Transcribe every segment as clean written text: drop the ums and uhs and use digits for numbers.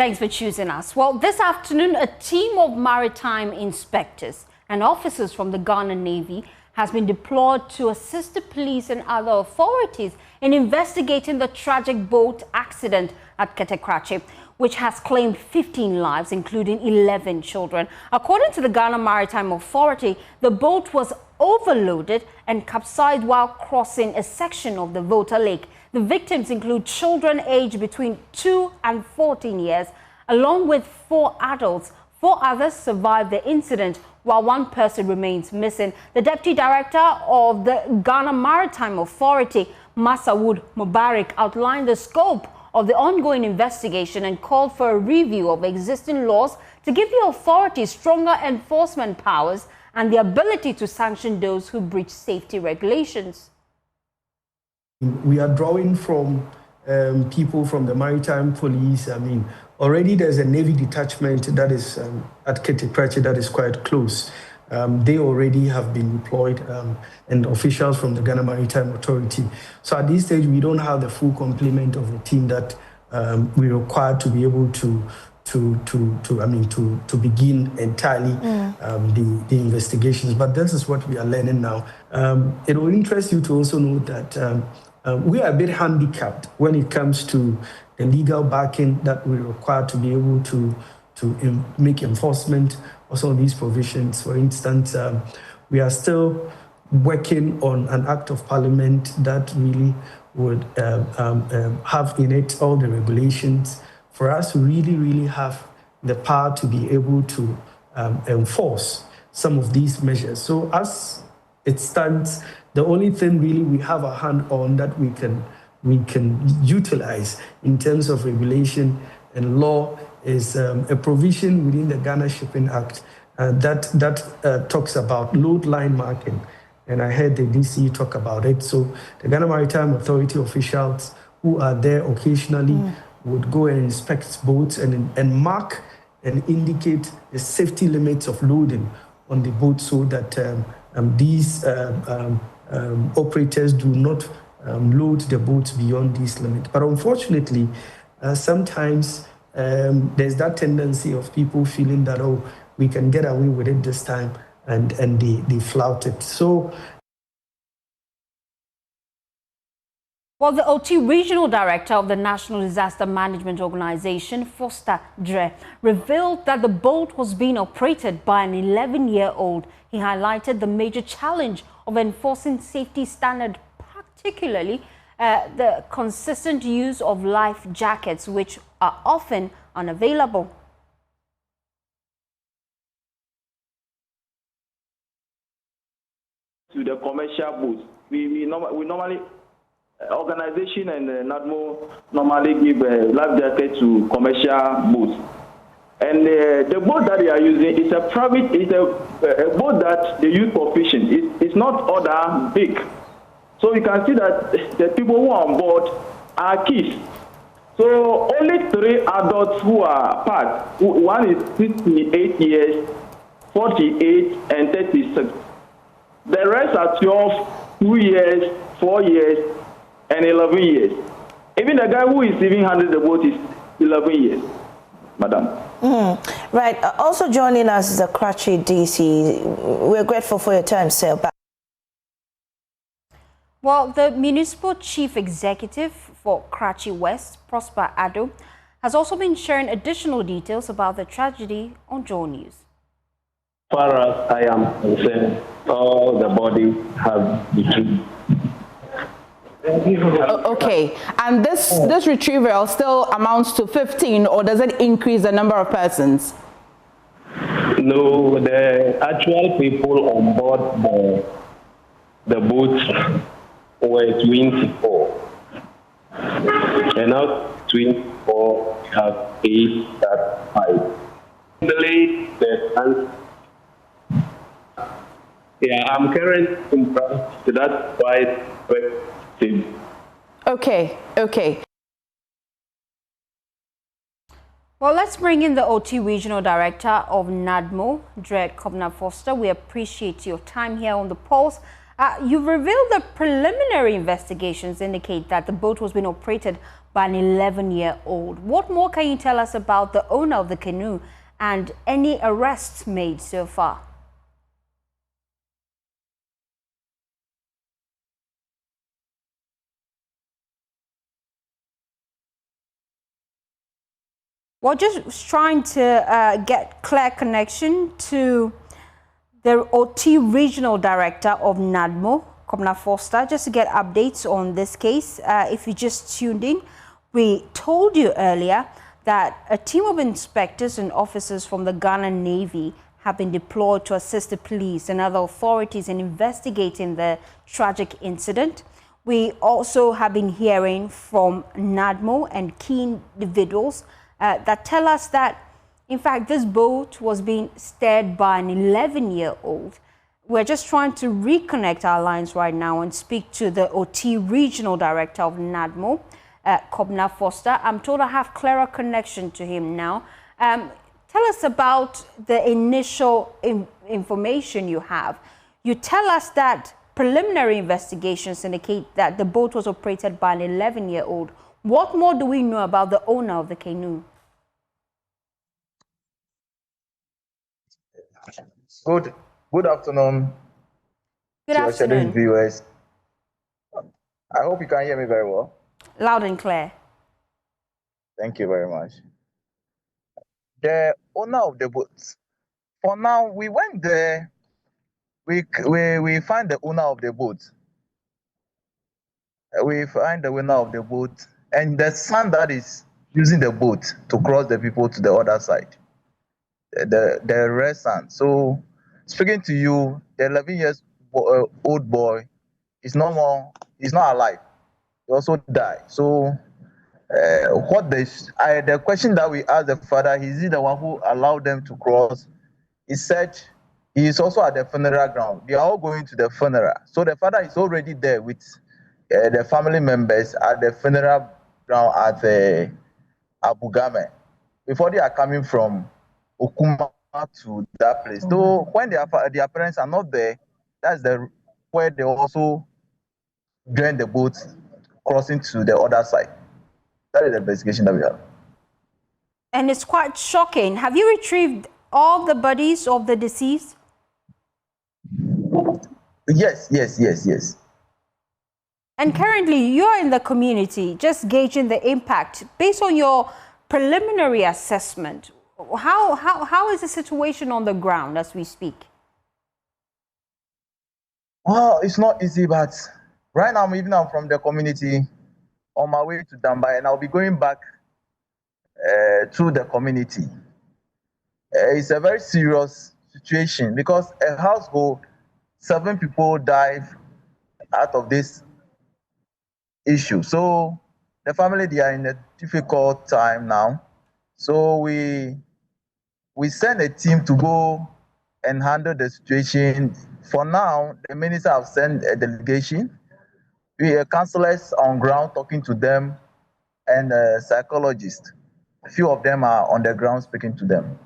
Thanks for choosing us. Well, this afternoon, a team of maritime inspectors and officers from the Ghana Navy has been deployed to assist the police and other authorities in investigating the tragic boat accident at Kete Krachi, which has claimed 15 lives, including 11 children. According to the Ghana Maritime Authority, the boat was overloaded and capsized while crossing a section of the Volta Lake. The victims include children aged between 2 and 14 years, along with 4 adults. 4 others survived the incident, while 1 person remains missing. The Deputy Director of the Ghana Maritime Authority, Masawood Mubarak, outlined the scope of the ongoing investigation and called for a review of existing laws to give the authorities stronger enforcement powers and the ability to sanction those who breach safety regulations. We are drawing from people from the Maritime Police. I mean, already there's a Navy detachment that is at Kete Krachi that is quite close. They already have been deployed, and officials from the Ghana Maritime Authority. So at this stage, we don't have the full complement of the team that we require to be able to begin entirely the investigations. But this is what we are learning now. It will interest you to also know that we are a bit handicapped when it comes to the legal backing that we require to be able to make enforcement of some of these provisions. For instance, we are still working on an act of parliament that really would have in it all the regulations for us to really have the power to be able to enforce some of these measures. So as it stands, the only thing really we have a hand on that we can utilize in terms of regulation and law is a provision within the Ghana Shipping Act that talks about load line marking. And I heard the DC talk about it. So the Ghana Maritime Authority officials who are there occasionally would go and inspect boats and mark and indicate the safety limits of loading on the boat so that these operators do not load the boats beyond this limit. But unfortunately, sometimes there's that tendency of people feeling that, oh, we can get away with it this time, and they flout it. So, well, the OT Regional Director of the National Disaster Management Organization, Foster Dre, revealed that the boat was being operated by an 11-year-old. He highlighted the major challenge of enforcing safety standards, particularly the consistent use of life jackets, which are often unavailable. To the commercial boats, we normally organization and NADMO normally give life jacket to commercial boats, and the boat that they are using is a private, a boat that they use for fishing. It's not all that big, so you can see that the people who are on board are kids. So only 3 adults who are part. One is 68 years, 48, and 36. The rest are 12, 2 years, 4 years, and 11 years. Even the guy who is even handling the boat is 11 years, madam. Right. Also joining us is the Krachi DC. We're grateful for your time, sir. Well, the Municipal Chief Executive for Krachi West, Prosper Ado, has also been sharing additional details about the tragedy on Joe News. As far as I am concerned, all the bodies have retrieved. Okay, and this retrieval still amounts to 15, or does it increase the number of persons? No, the actual people on board the boat were 24. And now 24 have 8 that 5. Yeah, I'm currently in France, so that's why. Okay. Well, let's bring in the OT Regional Director of NADMO, Dred Kobna Foster. We appreciate your time here on The Pulse. You've revealed that preliminary investigations indicate that the boat was being operated by an 11-year-old. What more can you tell us about the owner of the canoe and any arrests made so far? We're just trying to get clear connection to the OT Regional Director of NADMO, Kobna Foster, just to get updates on this case. If you just tuned in, we told you earlier that a team of inspectors and officers from the Ghana Navy have been deployed to assist the police and other authorities in investigating the tragic incident. We also have been hearing from NADMO and key individuals that tell us that, in fact, this boat was being steered by an 11-year-old. We're just trying to reconnect our lines right now and speak to the OT Regional Director of NADMO, Kobna Foster. I'm told I have clearer connection to him now. Tell us about the initial information you have. You tell us that preliminary investigations indicate that the boat was operated by an 11-year-old. What more do we know about the owner of the canoe? Good afternoon. Good to afternoon. Your viewers. I hope you can hear me very well. Loud and clear. Thank you very much. The owner of the boat. For now, we went there. We find the owner of the boat. We find the owner of the boat and the son that is using the boat to cross the people to the other side. The rest son. So, speaking to you, the 11-year-old boy is no more. He's not alive. He also died. So, the question that we asked the father, is he the one who allowed them to cross? He said he is also at the funeral ground. They are all going to the funeral. So the father is already there with the family members at the funeral ground at Abu Ghame before they are coming from Okuma to that place. So when their parents are not there, that's where they also join the boat crossing to the other side. That is the investigation that we have. And it's quite shocking. Have you retrieved all the bodies of the deceased? Yes. And currently, you're in the community, just gauging the impact. Based on your preliminary assessment, how is the situation on the ground as we speak? Well, it's not easy, but right now I'm from the community on my way to Dambai, and I'll be going back to the community. It's a very serious situation because a household, 7 people died out of this issue. So the family, they are in a difficult time now. So we send a team to go and handle the situation. For now, the minister have sent a delegation. We are counselors on ground talking to them and psychologists. A few of them are on the ground speaking to them.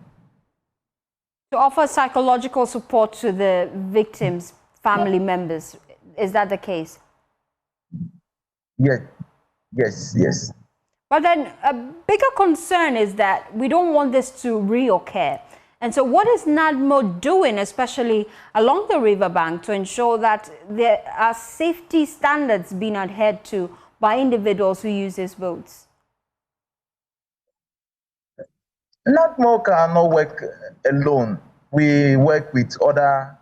To offer psychological support to the victims' family members, is that the case? Yes. But then a bigger concern is that we don't want this to reoccur. And so what is NADMO doing, especially along the riverbank, to ensure that there are safety standards being adhered to by individuals who use these boats? NADMO cannot work alone. We work with other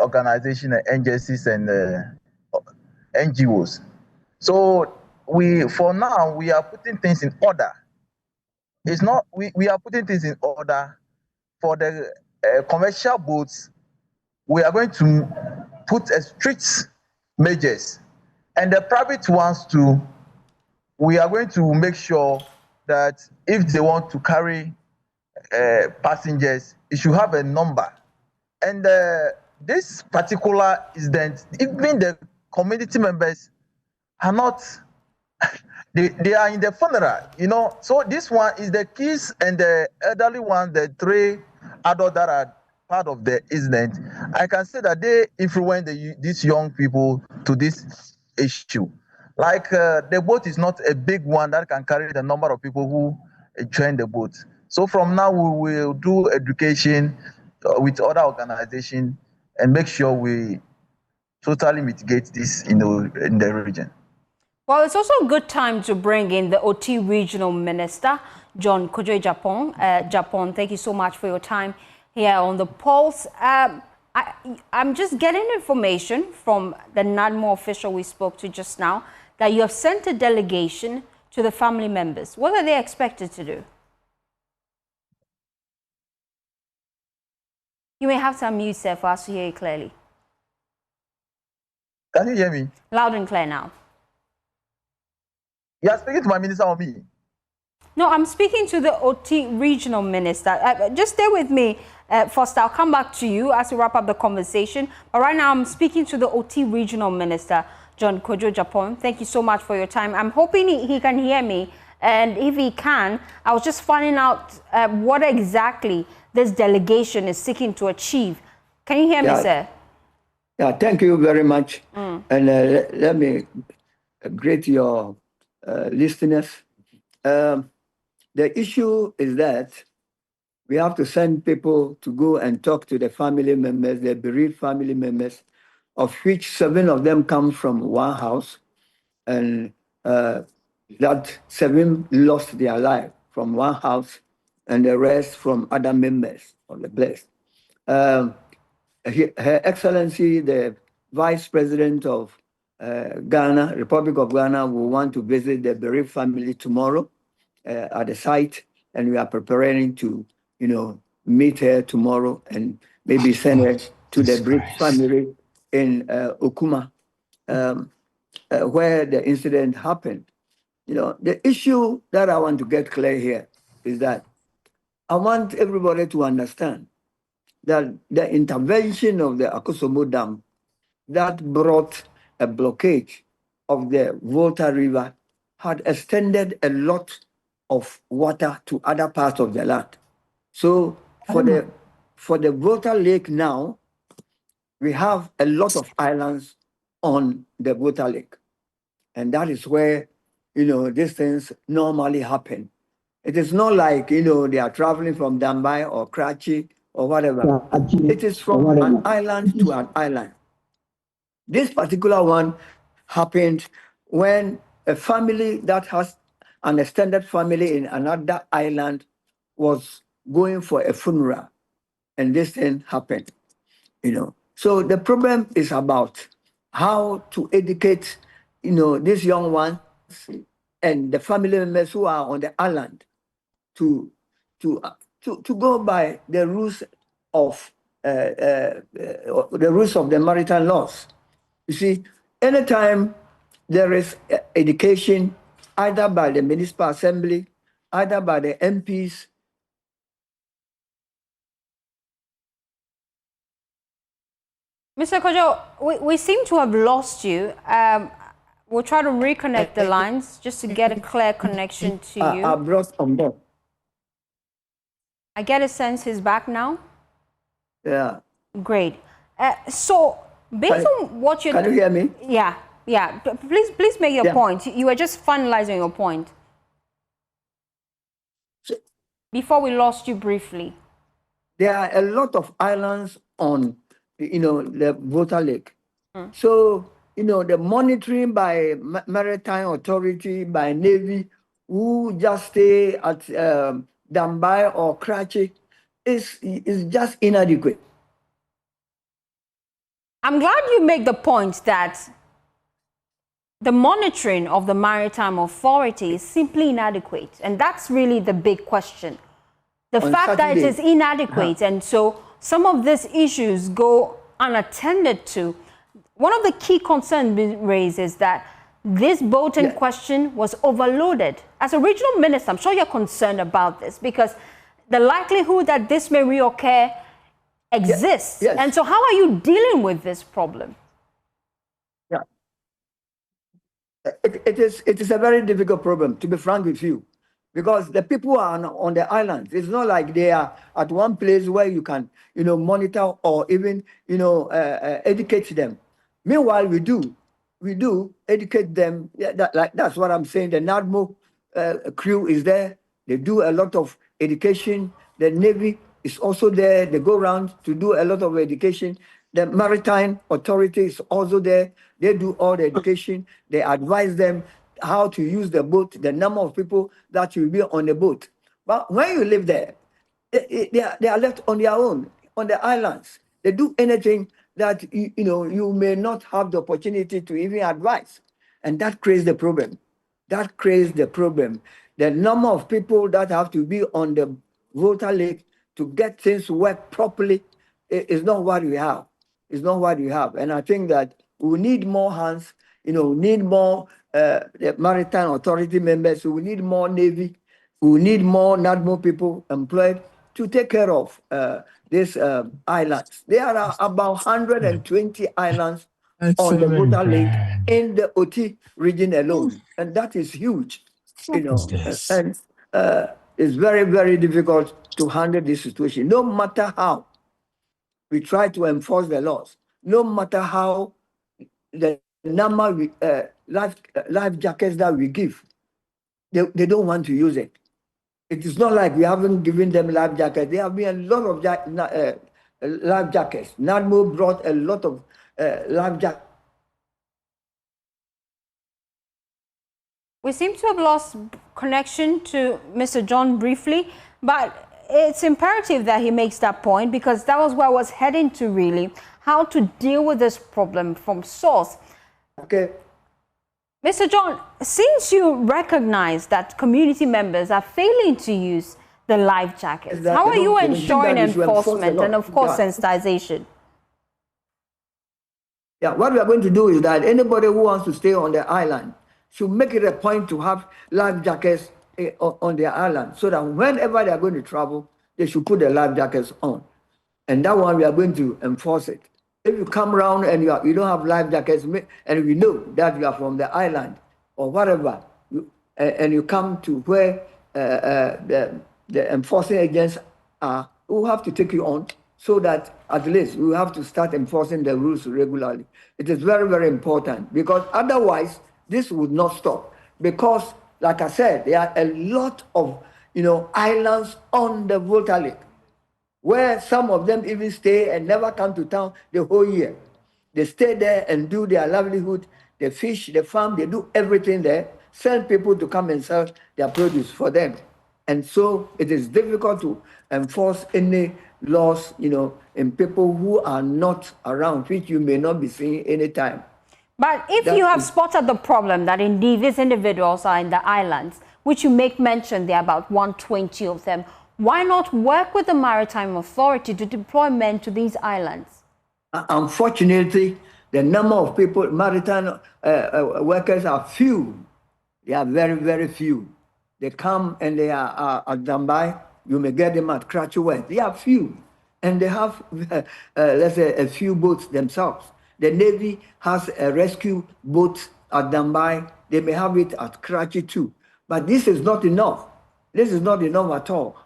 organizations, agencies, and NGOs. So for now, we are putting things in order. It's not we are putting things in order for the commercial boats. We are going to put a strict measures, and the private ones too. We are going to make sure that if they want to carry passengers, it should have a number. And this particular incident, even the community members are not, they are in the funeral, So this one is the kids and the elderly one, the 3 adults that are part of the incident I can say that they influence these young people to this issue. Like the boat is not a big one that can carry the number of people who join the boat. So from now we will do education with other organizations and make sure we totally mitigate this in the region. Well, it's also a good time to bring in the OT Regional Minister, John Kojo Japan. Thank you so much for your time here on The Pulse. I'm just getting information from the NADMO official we spoke to just now that you have sent a delegation to the family members. What are they expected to do? You may have to unmute, sir, for us to hear you clearly. Can you hear me? Loud and clear now. You are speaking to my minister or me? No, I'm speaking to the OT Regional Minister. Just stay with me, Foster. I'll come back to you as we wrap up the conversation. But right now, I'm speaking to the OT Regional Minister, John Kojo Japan. Thank you so much for your time. I'm hoping he can hear me. And if he can, I was just finding out what exactly this delegation is seeking to achieve. Can you hear me, sir? Yeah, thank you very much. And let me greet your listeners. The issue is that we have to send people to go and talk to the family members, the bereaved family members, of which 7 of them come from one house, and that 7 lost their life from one house, and the rest from other members of the blessed. Her Excellency, the Vice President of Ghana, Republic of Ghana, will want to visit the bereaved family tomorrow at the site, and we are preparing to, meet her tomorrow and maybe send her to the bereaved family in Okuma, where the incident happened. The issue that I want to get clear here is that I want everybody to understand that the intervention of the Akosombo Dam that brought a blockage of the Volta River had extended a lot of water to other parts of the land. So for the Volta Lake now, we have a lot of islands on the Volta Lake. And that is where, these things normally happen. It is not like, they are traveling from Dambai or Krachi or whatever. It is from an island to an island. This particular one happened when a family that has an extended family in another island was going for a funeral, and this thing happened. So the problem is about how to educate, these young ones and the family members who are on the island to go by the rules of the maritime laws. You see, anytime there is education, either by the municipal assembly, either by the MPs. Mr. Kojo, we seem to have lost you. We'll try to reconnect the lines just to get a clear connection to you. I brought on board. I get a sense he's back now. Yeah. Great. So, based on what you're... Can you hear me? Yeah. Please make your point. You were just finalizing your point. Before we lost you briefly. There are a lot of islands on, the Volta Lake. So, the monitoring by Maritime Authority, by Navy, who just stay at Dambai or Krachi, is just inadequate. I'm glad you make the point that the monitoring of the Maritime Authority is simply inadequate. And that's really the big question. The fact that it is inadequate, and so some of these issues go unattended to. One of the key concerns being raised is that this boat in question was overloaded. As a regional minister, I'm sure you're concerned about this because the likelihood that this may reoccur exists. Yes. And so how are you dealing with this problem? It is a very difficult problem, to be frank with you. because the people are on the islands. It's not like they are at one place where you can, monitor or even, educate them. Meanwhile, we do educate them. Yeah, that's what I'm saying. The NADMO crew is there. They do a lot of education. The Navy is also there. They go around to do a lot of education. The Maritime Authority is also there. They do all the education. They advise them how to use the boat, the number of people that will be on the boat. But when you live there, they are left on their own, on the islands. They do anything that you may not have the opportunity to even advise. And that creates the problem. That creates the problem. The number of people that have to be on the Volta Lake to get things to work properly is not what we have. It's not what we have. And I think that we need more hands, need more the Maritime Authority members, we need more Navy, we need more NADMO people employed to take care of these islands. There are about 120 islands on the Volta Lake in the OT region alone. And that is huge, And it's very, very difficult to handle this situation. No matter how we try to enforce the laws, no matter how the number life jackets that we give, they don't want to use it. It is not like we haven't given them life jackets. There have been a lot of life jackets. NADMO brought a lot of life jackets. We seem to have lost connection to Mr. John briefly, but it's imperative that he makes that point, because that was where I was heading to, really, how to deal with this problem from source. Okay. Mr. John, since you recognize that community members are failing to use the life jackets, how are you ensuring enforcement and, of course, sensitization? Yeah, what we are going to do is that anybody who wants to stay on the island should make it a point to have life jackets on their island, so that whenever they are going to travel, they should put the life jackets on. And that one, we are going to enforce it. If you come around and you don't have life jackets, and we know that you are from the island or whatever, and you come to where the enforcing agents are, who have to take you on, so that at least we have to start enforcing the rules regularly. It is very, very important, because otherwise this would not stop. Because, like I said, there are a lot of islands on the Volta Lake, where some of them even stay and never come to town the whole year. They stay there and do their livelihood. They fish, they farm, they do everything there, send people to come and sell their produce for them. And so it is difficult to enforce any laws, in people who are not around, which you may not be seeing anytime. But if you have spotted the problem that indeed these individuals are in the islands, which you make mention, there are about 120 of them, why not work with the Maritime Authority to deploy men to these islands? Unfortunately, the number of people, maritime workers, are few. They are very, very few. They come and they are at Dambai. You may get them at Krachi West. They are few. And they have, let's say, a few boats themselves. The Navy has a rescue boat at Dambai. They may have it at Krachi too. But this is not enough. This is not enough at all.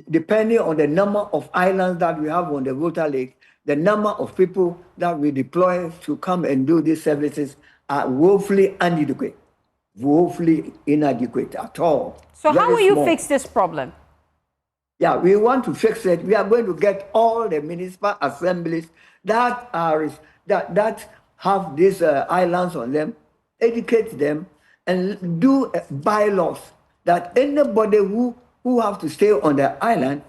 Depending on the number of islands that we have on the Volta Lake, the number of people that we deploy to come and do these services are woefully inadequate. Woefully inadequate at all. So how will you fix this problem? Yeah, we want to fix it. We are going to get all the municipal assemblies that have these islands on them, educate them, and do bylaws that anybody who have to stay on the island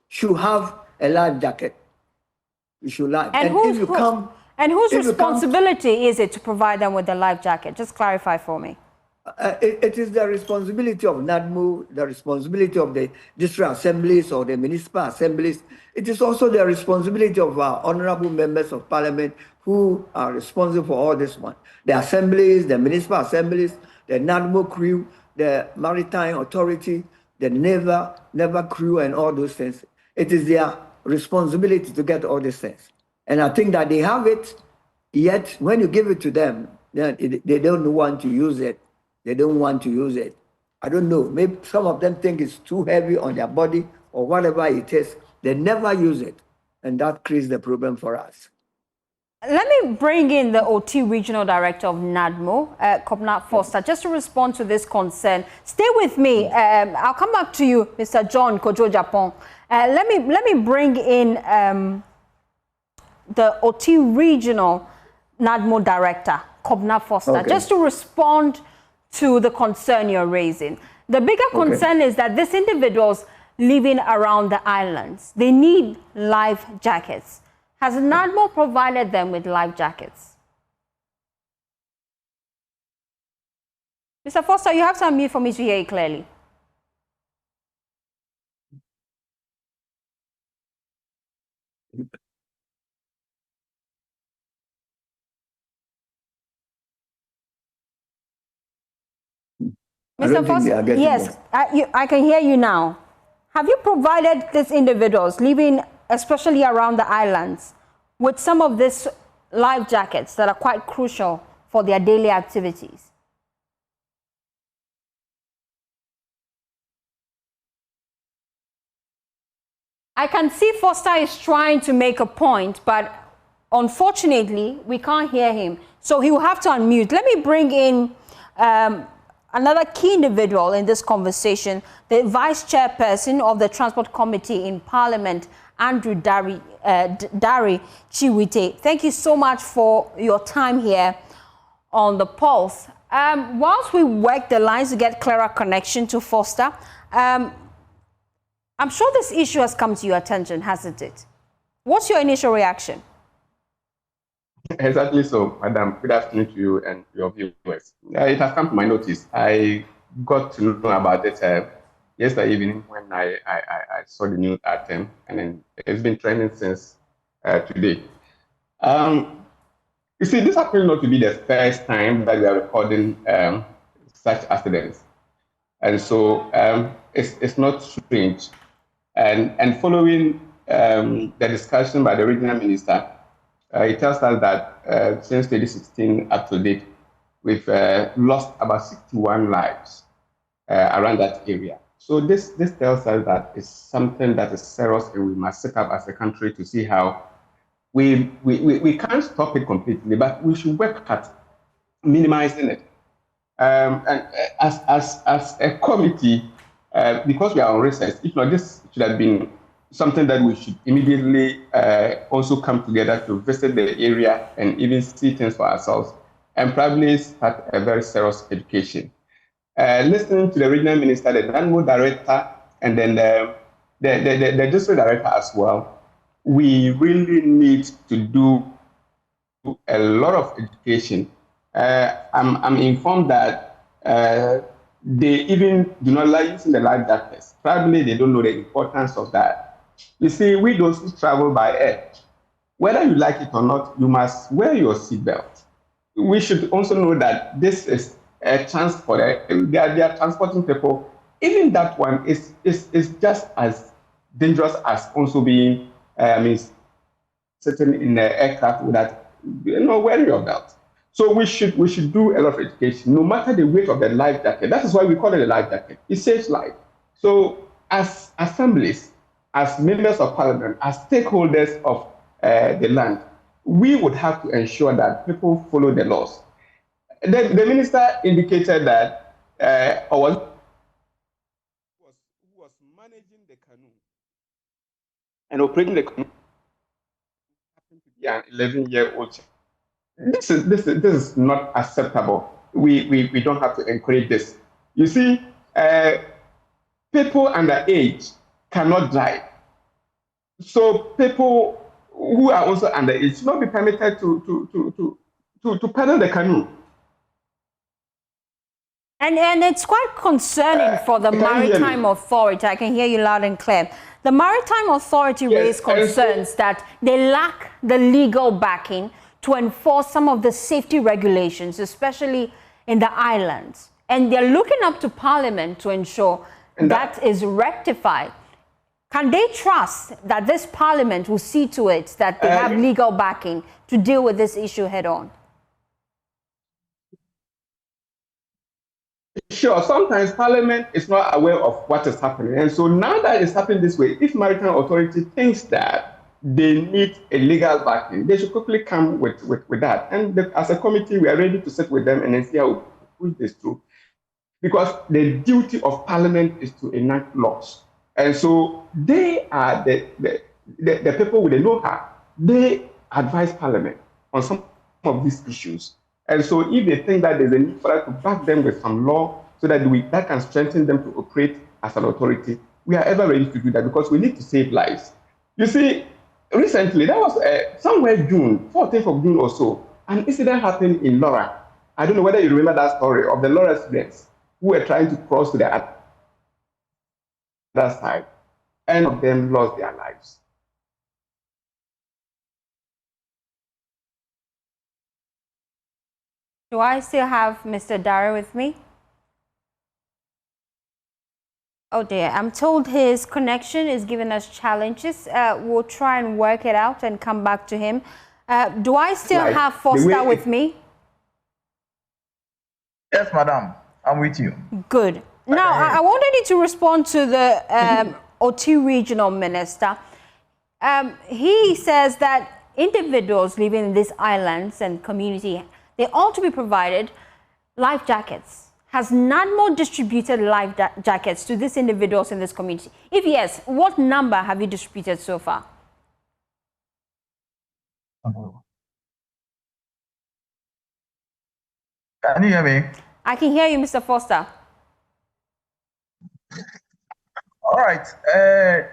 should have a life jacket. You should like. And whose responsibility is it to provide them with the life jacket? Just clarify for me. It is the responsibility of NADMO, the responsibility of the district assemblies or the municipal assemblies. It is also the responsibility of our honorable members of parliament who are responsible for all this one. The assemblies, the municipal assemblies, the NADMO crew, the Maritime Authority, the Naval crew, and all those things. It is their responsibility to get all these things. And I think that they have it, yet when you give it to them, then they don't want to use it. They don't want to use it. I don't know. Maybe some of them think it's too heavy on their body or whatever it is. They never use it. And that creates the problem for us. Let me bring in the OT Regional Director of NADMO, Kobna Foster, just to respond to this concern. Stay with me. I'll come back to you, Mr. John Kojo Japon. Let me bring in the OT Regional NADMO Director, Kobna Foster, just to respond to the concern you're raising. The bigger concern is that these individuals living around the islands, they need life jackets. Has NADMO provided them with life jackets? Mr. Foster, you have to unmute for me to hear you clearly. Mr. Foster, yes, I can hear you now. Have you provided these individuals living especially around the islands with some of these life jackets that are quite crucial for their daily activities? I can see Foster is trying to make a point, but unfortunately, we can't hear him. So he will have to unmute. Let me bring in another key individual in this conversation, the Vice Chairperson of the Transport Committee in Parliament, Andrew Dari Chiwite. Thank you so much for your time here on the Pulse. Whilst we work the lines to get clearer connection to Foster, I'm sure this issue has come to your attention, hasn't it? What's your initial reaction? Exactly so, Madam. Good afternoon to you and your viewers. It has come to my notice. I got to know about it yesterday evening when I saw the news item, and then it's been trending since today. You see, this happens not to be the first time that we are recording such accidents. And so it's not strange. And following the discussion by the regional minister, it tells us that since 2016 up to date, we've lost about 61 lives around that area. So this tells us that it's something that is serious, and we must set up as a country to see how we can't stop it completely, but we should work at minimizing it. And as a committee, because we are on recess, if not, this should have been something that we should immediately also come together to visit the area and even see things for ourselves, and probably start a very serious education. Listening to the regional minister, the NADMO director, and then the district director as well, we really need to do a lot of education. I'm informed that they even do not like using the life jackets. Probably they don't know the importance of that. You see, we those who travel by air, whether you like it or not, you must wear your seatbelt. We should also know that this is a transport. They are transporting people. Even that one is just as dangerous as also being sitting in an aircraft without wearing your belt. So we should do a lot of education, no matter the weight of the life jacket. That is why we call it a life jacket. It saves life. So as assemblies, as members of parliament, as stakeholders of the land, we would have to ensure that people follow the laws. The minister indicated that who was managing the canoe and operating the canoe happened to be an 11-year-old child. This is not acceptable. We don't have to encourage this. You see, people underage cannot drive. So people who are also underage should not be permitted to paddle the canoe. And it's quite concerning for the Maritime Authority. I can hear you loud and clear. The Maritime Authority raised concerns that they lack the legal backing to enforce some of the safety regulations, especially in the islands. And they're looking up to Parliament to ensure that is rectified. Can they trust that this Parliament will see to it that they have legal backing to deal with this issue head on? sure, sometimes Parliament is not aware of what is happening. And so now that it's happening this way, if Maritime Authority thinks that they need a legal backing, they should quickly come with that. And as a committee, we are ready to sit with them and then see how we push this through. Because the duty of Parliament is to enact laws. And so they are the people with the know-how. They advise Parliament on some of these issues. And so if they think that there's a need for us to back them with some law so that that can strengthen them to operate as an authority, we are ever ready to do that because we need to save lives. You see, recently, that was somewhere June, 14th of June or so, an incident happened in Laura. I don't know whether you remember that story of the Laura students who were trying to cross to the other side. And of them lost their lives. Do I still have Mr. Dara with me? Oh dear, I'm told his connection is giving us challenges. We'll try and work it out and come back to him. Do I still have Foster with me? Yes, madam. I'm with you. Good. Now, I wanted you to respond to the OT regional minister. He says that individuals living in these islands and community, they ought to be provided life jackets. Has NADMO distributed life jackets to these individuals in this community? If yes, what number have you distributed so far? Can you hear me? I can hear you, Mr. Foster. All right.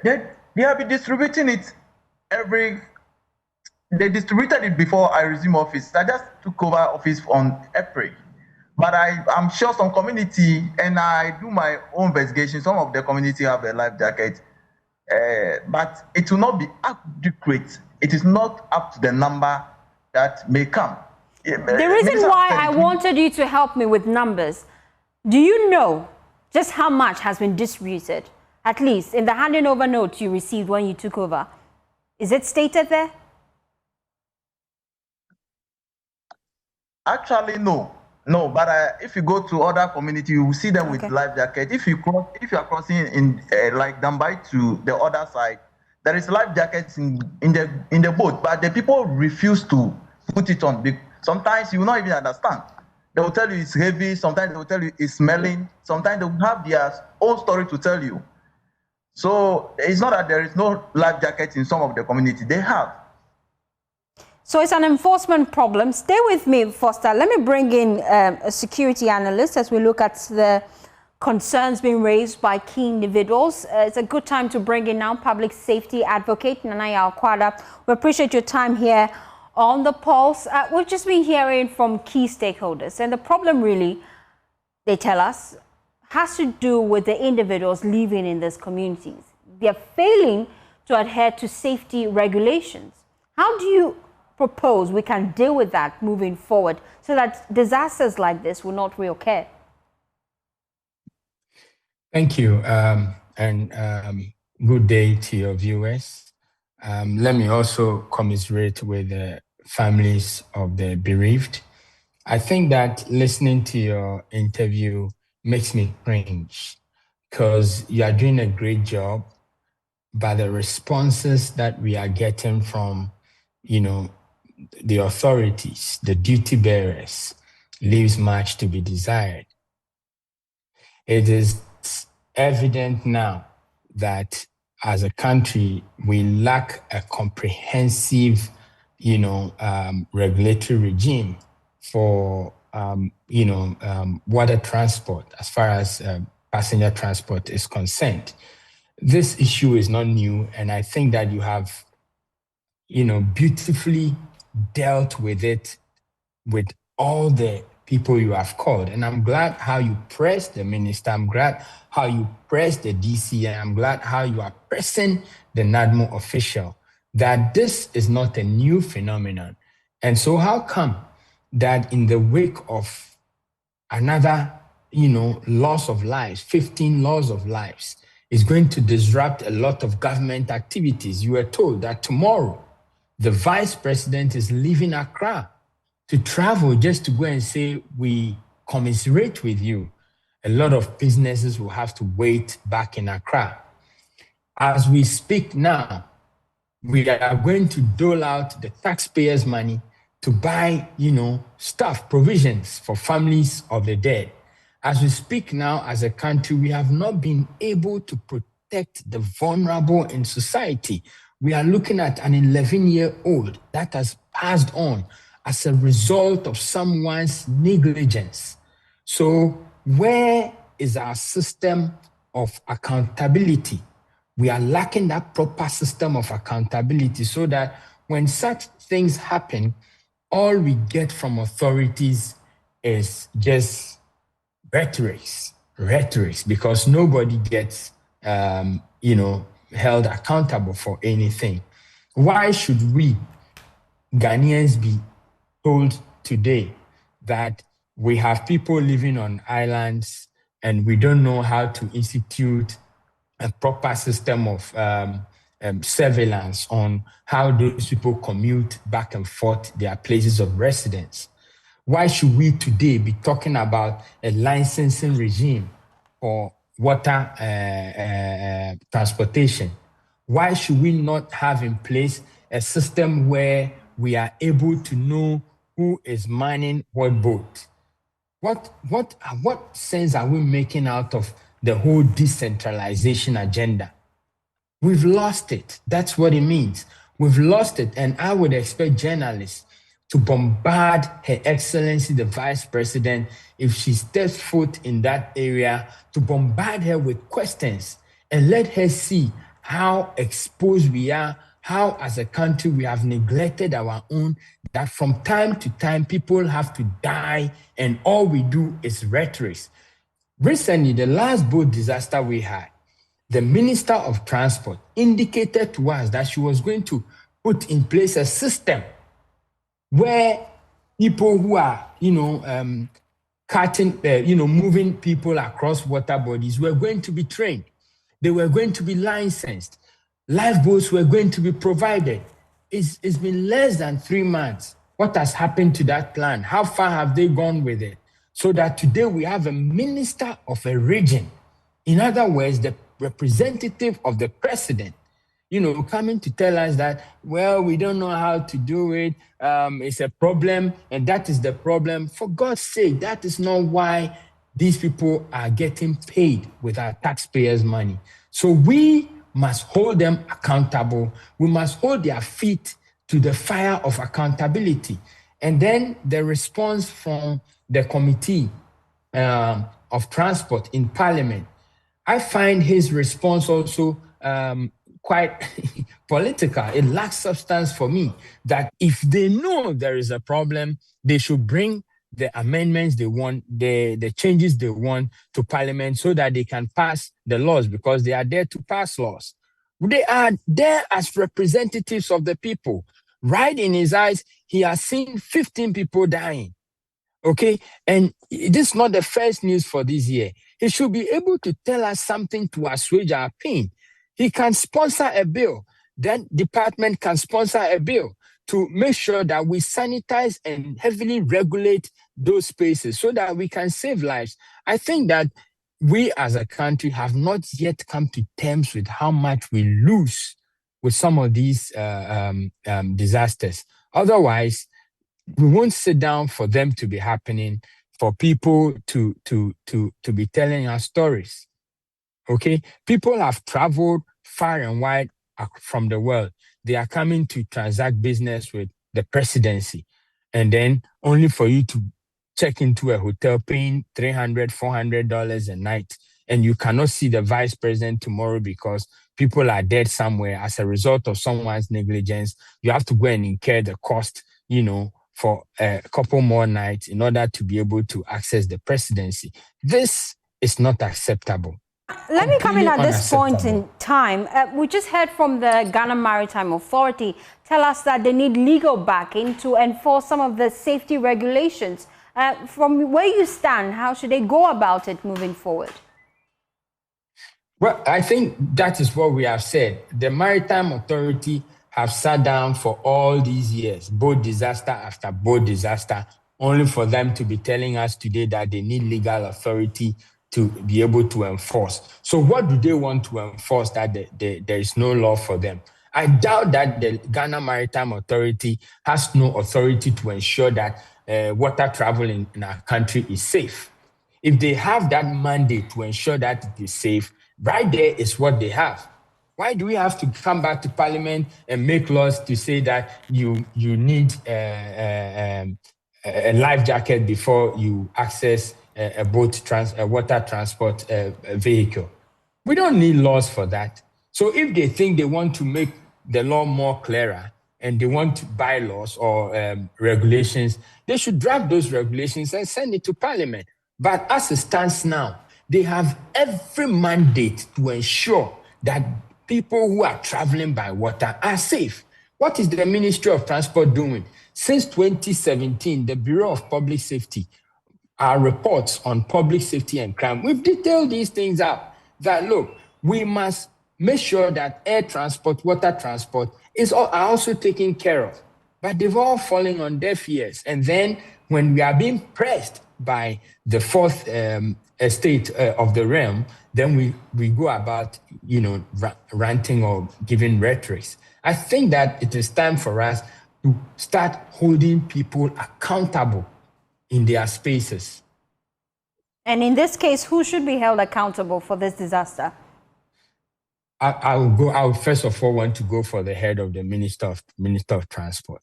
They have been distributing it they distributed it before I resumed office. I just took over office on April. But I'm sure some community, and I do my own investigation, some of the community have a life jacket. But it will not be adequate. It is not up to the number that may come. The reason why I wanted you to help me with numbers, do you know just how much has been distributed, at least in the handing over note you received when you took over? Is it stated there? Actually, no. No, but if you go to other community, you will see them with life jacket. If you are crossing in like Dambai to the other side, there is life jackets in the boat, but the people refuse to put it on. Sometimes you will not even understand. They will tell you it's heavy. Sometimes they will tell you it's smelling. Sometimes they will have their own story to tell you. So it's not that there is no life jacket in some of the community. They have. So it's an enforcement problem. Stay with me, Foster. Let me bring in a security analyst as we look at the concerns being raised by key individuals. It's a good time to bring in now public safety advocate Nanaya Akwada. We appreciate your time here on The Pulse. We've just been hearing from key stakeholders, and the problem really, they tell us, has to do with the individuals living in these communities. They're failing to adhere to safety regulations. How do you propose we can deal with that moving forward so that disasters like this will not reoccur? Thank you, and good day to your viewers. Let me also commiserate with the families of the bereaved. I think that listening to your interview makes me cringe because you are doing a great job, but the responses that we are getting from, the authorities, the duty bearers, leaves much to be desired. It is evident now that as a country, we lack a comprehensive, regulatory regime for, water transport as far as passenger transport is concerned. This issue is not new, and I think that you have, beautifully dealt with it with all the people you have called. And I'm glad how you pressed the minister. I'm glad how you pressed the DC. And I'm glad how you are pressing the NADMO official that this is not a new phenomenon. And so how come that in the wake of another, loss of lives, 15 loss of lives, is going to disrupt a lot of government activities? You were told that tomorrow the vice president is leaving Accra to travel just to go and say, we commiserate with you. a lot of businesses will have to wait back in Accra. As we speak now, we are going to dole out the taxpayers' money to buy, stuff, provisions for families of the dead. As we speak now, as a country, we have not been able to protect the vulnerable in society. We are looking at an 11-year-old that has passed on as a result of someone's negligence. So where is our system of accountability? We are lacking that proper system of accountability so that when such things happen, all we get from authorities is just rhetorics, because nobody gets, held accountable for anything. Why should we Ghanaians be told today that we have people living on islands and we don't know how to institute a proper system of surveillance on how those people commute back and forth their places of residence? Why should we today be talking about a licensing regime for water transportation? Why should we not have in place a system where we are able to know who is manning what boat? What sense are we making out of the whole decentralization agenda? We've lost it. That's what it means. We've lost it. And I would expect journalists to bombard Her Excellency, the Vice President, if she steps foot in that area, to bombard her with questions and let her see how exposed we are, how as a country we have neglected our own, that from time to time people have to die and all we do is rhetoric. Recently, the last boat disaster we had, the Minister of Transport indicated to us that she was going to put in place a system where people who are, moving people across water bodies were going to be trained. They were going to be licensed. Lifeboats were going to be provided. It's been less than 3 months. What has happened to that plan? How far have they gone with it? So that today we have a minister of a region. In other words, the representative of the president, coming to tell us that, well, we don't know how to do it. It's a problem, and that is the problem. For God's sake, that is not why these people are getting paid with our taxpayers' money. So we must hold them accountable. We must hold their feet to the fire of accountability. And then the response from the Committee of Transport in Parliament, I find his response also quite political. It lacks substance for me, that if they know there is a problem, they should bring the amendments they want, the changes they want to Parliament so that they can pass the laws, because they are there to pass laws. They are there as representatives of the people. Right in his eyes, he has seen 15 people dying. Okay, and this is not the first news for this year. He should be able to tell us something to assuage our pain. He can sponsor a bill. That department can sponsor a bill to make sure that we sanitize and heavily regulate those spaces so that we can save lives. I think that we as a country have not yet come to terms with how much we lose with some of these disasters. Otherwise, we won't sit down for them to be happening, for people to be telling us stories. Okay, people have traveled far and wide from the world. They are coming to transact business with the presidency, and then only for you to check into a hotel paying $300, $400 a night, and you cannot see the vice president tomorrow because people are dead somewhere as a result of someone's negligence. You have to go and incur the cost, for a couple more nights in order to be able to access the presidency. This is not acceptable. Let me come in at this point in time. We just heard from the Ghana Maritime Authority tell us that they need legal backing to enforce some of the safety regulations. From where you stand, how should they go about it moving forward? Well, I think that is what we have said. The Maritime Authority have sat down for all these years, boat disaster after boat disaster, only for them to be telling us today that they need legal authority to be able to enforce. So what do they want to enforce that there is no law for them? I doubt that the Ghana Maritime Authority has no authority to ensure that water travel in our country is safe. If they have that mandate to ensure that it is safe, right there is what they have. Why do we have to come back to Parliament and make laws to say that you need a life jacket before you access a water transport vehicle? We don't need laws for that. So if they think they want to make the law more clearer and they want bylaws or regulations, they should draft those regulations and send it to Parliament. But as it stands now, they have every mandate to ensure that people who are traveling by water are safe. What is the Ministry of Transport doing? Since 2017, the Bureau of Public Safety, our reports on public safety and crime, we've detailed these things out. That, look, we must make sure that air transport, water transport are also taken care of. But they've all fallen on deaf ears. And then when we are being pressed by the fourth estate of the realm, then we go about, ranting or giving rhetorics. I think that it is time for us to start holding people accountable in their spaces. And in this case, who should be held accountable for this disaster? I would first of all want to go for the head of the Minister of Transport.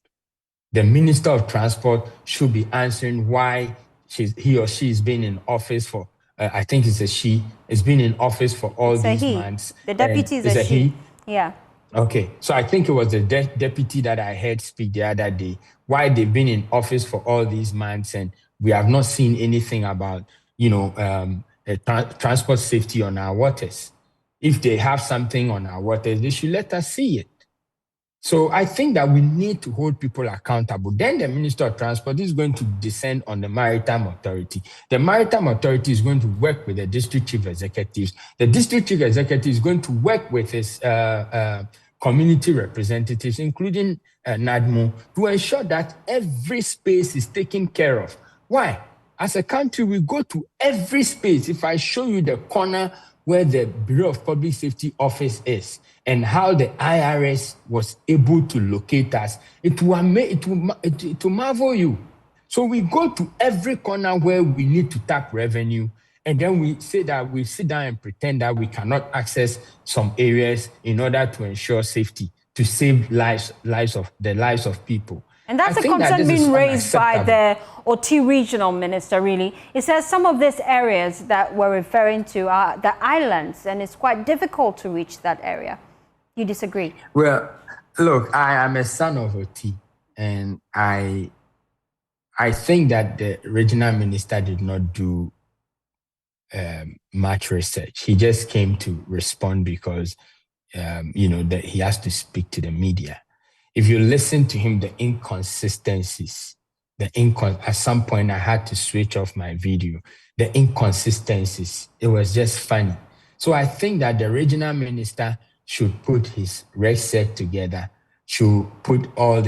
The Minister of Transport should be answering why he or she has been in office for, I think it's a she, has been in office for all these months. The deputy is a she. Yeah. Okay, so I think it was the deputy that I heard speak the other day, why they've been in office for all these months and we have not seen anything about, transport safety on our waters. If they have something on our waters, they should let us see it. So I think that we need to hold people accountable. Then the Minister of Transport is going to descend on the Maritime Authority. The Maritime Authority is going to work with the District Chief Executives. The District Chief Executive is going to work with his community representatives, including NADMO, to ensure that every space is taken care of. Why? As a country, we go to every space. If I show you the corner where the Bureau of Public Safety office is and how the IRS was able to locate us, it will marvel you. So we go to every corner where we need to tap revenue, and then we say that we sit down and pretend that we cannot access some areas in order to ensure safety, to save lives of people. And that's a concern being raised by the OT regional minister, really. It says some of these areas that we're referring to are the islands, and it's quite difficult to reach that area. You disagree? Well, look, I am a son of OT, and I think that the regional minister did not do much research. He just came to respond because, that he has to speak to the media. If you listen to him, the inconsistencies, at some point I had to switch off my video. The inconsistencies, it was just funny. So I think that the regional minister should put his research together, should put all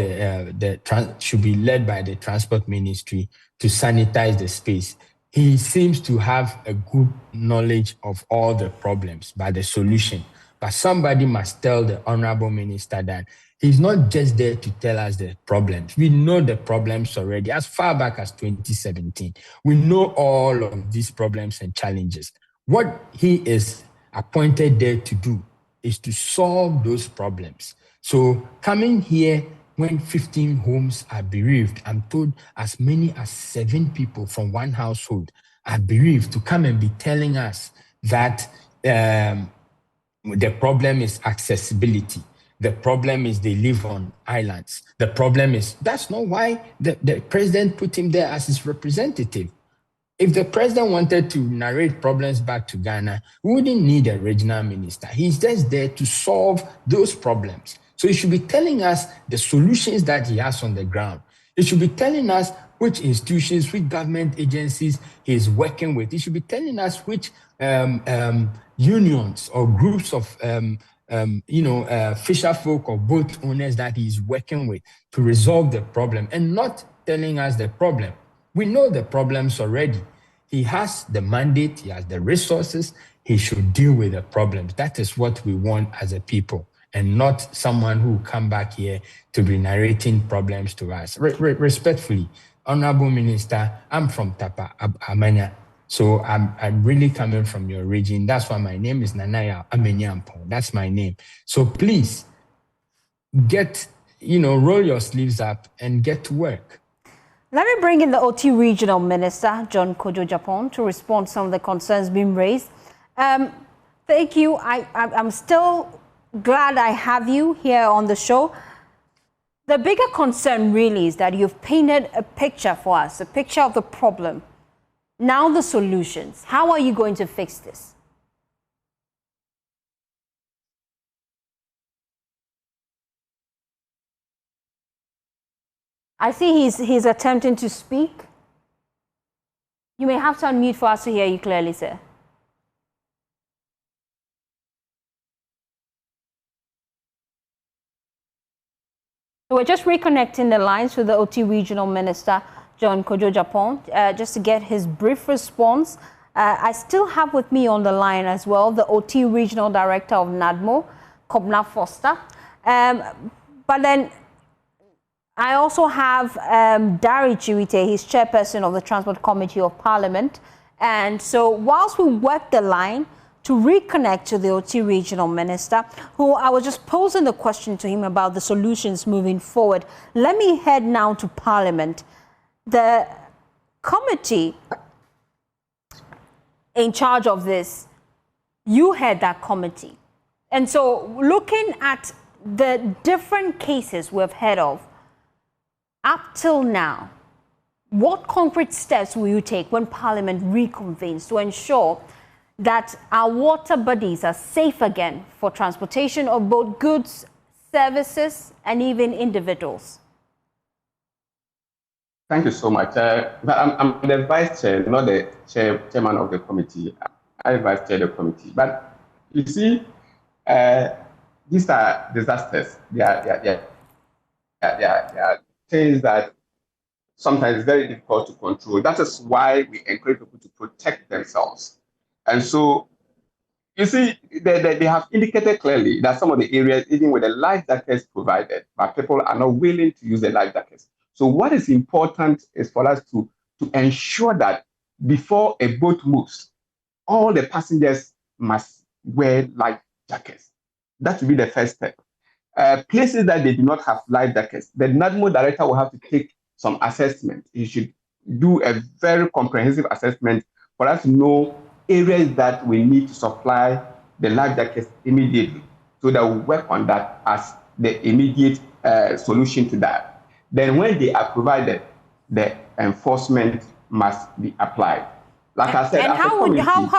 should be led by the transport ministry to sanitize the space. He seems to have a good knowledge of all the problems, but the solution. But somebody must tell the honorable minister that he's not just there to tell us the problems. We know the problems already. As far back as 2017, we know all of these problems and challenges. What he is appointed there to do is to solve those problems. So coming here when 15 homes are bereaved, I'm told as many as 7 people from one household are bereaved, to come and be telling us that the problem is accessibility. The problem is they live on islands. The problem is, that's not why the president put him there as his representative. If the president wanted to narrate problems back to Ghana, we wouldn't need a regional minister. He's just there to solve those problems. So he should be telling us the solutions that he has on the ground. He should be telling us which institutions, which government agencies he's working with. He should be telling us which unions or groups of fisher folk or boat owners that he's working with to resolve the problem, and not telling us the problem. We know the problems already. He has the mandate, he has the resources, he should deal with the problems. That is what we want as a people, and not someone who come back here to be narrating problems to us. Respectfully, Honorable Minister, I'm from Tapa, Amanya. So I'm really coming from your region. That's why my name is Nanaya Amenyampo. That's my name. So please roll your sleeves up and get to work. Let me bring in the OT Regional Minister, John Kojo Japon, to respond to some of the concerns being raised. Thank you. I'm still glad I have you here on the show. The bigger concern really is that you've painted a picture for us, a picture of the problem. Now the solutions. How are you going to fix this? I see he's attempting to speak. You may have to unmute for us to hear you clearly, sir. So we're just reconnecting the lines with the OT Regional Minister, John Kojo Japon, just to get his brief response. I still have with me on the line as well the OT Regional Director of NADMO, Kobna Foster. But then I also have Dari Chiwite, he's chairperson of the Transport Committee of Parliament. And so whilst we work the line to reconnect to the OT Regional Minister, who I was just posing the question to him about the solutions moving forward, let me head now to Parliament. The committee in charge of this, you head that committee. And so looking at the different cases we've heard of, up till now, what concrete steps will you take when Parliament reconvenes to ensure that our water bodies are safe again for transportation of both goods, services, and even individuals? Thank you so much. I'm the vice chair, not the chairman of the committee. I vice chair the committee. But you see, these are disasters. They are things that sometimes it's very difficult to control. That is why we encourage people to protect themselves. And so, you see, they have indicated clearly that some of the areas, even with the life jackets provided, but people are not willing to use the life jackets. So what is important is for us to ensure that before a boat moves, all the passengers must wear life jackets. That will be the first step. Places that they do not have life jackets, the NADMO director will have to take some assessment. He should do a very comprehensive assessment for us to know areas that we need to supply the life jackets immediately, so that we work on that as the immediate solution to that. Then when they are provided, the enforcement must be applied. Like I said, and how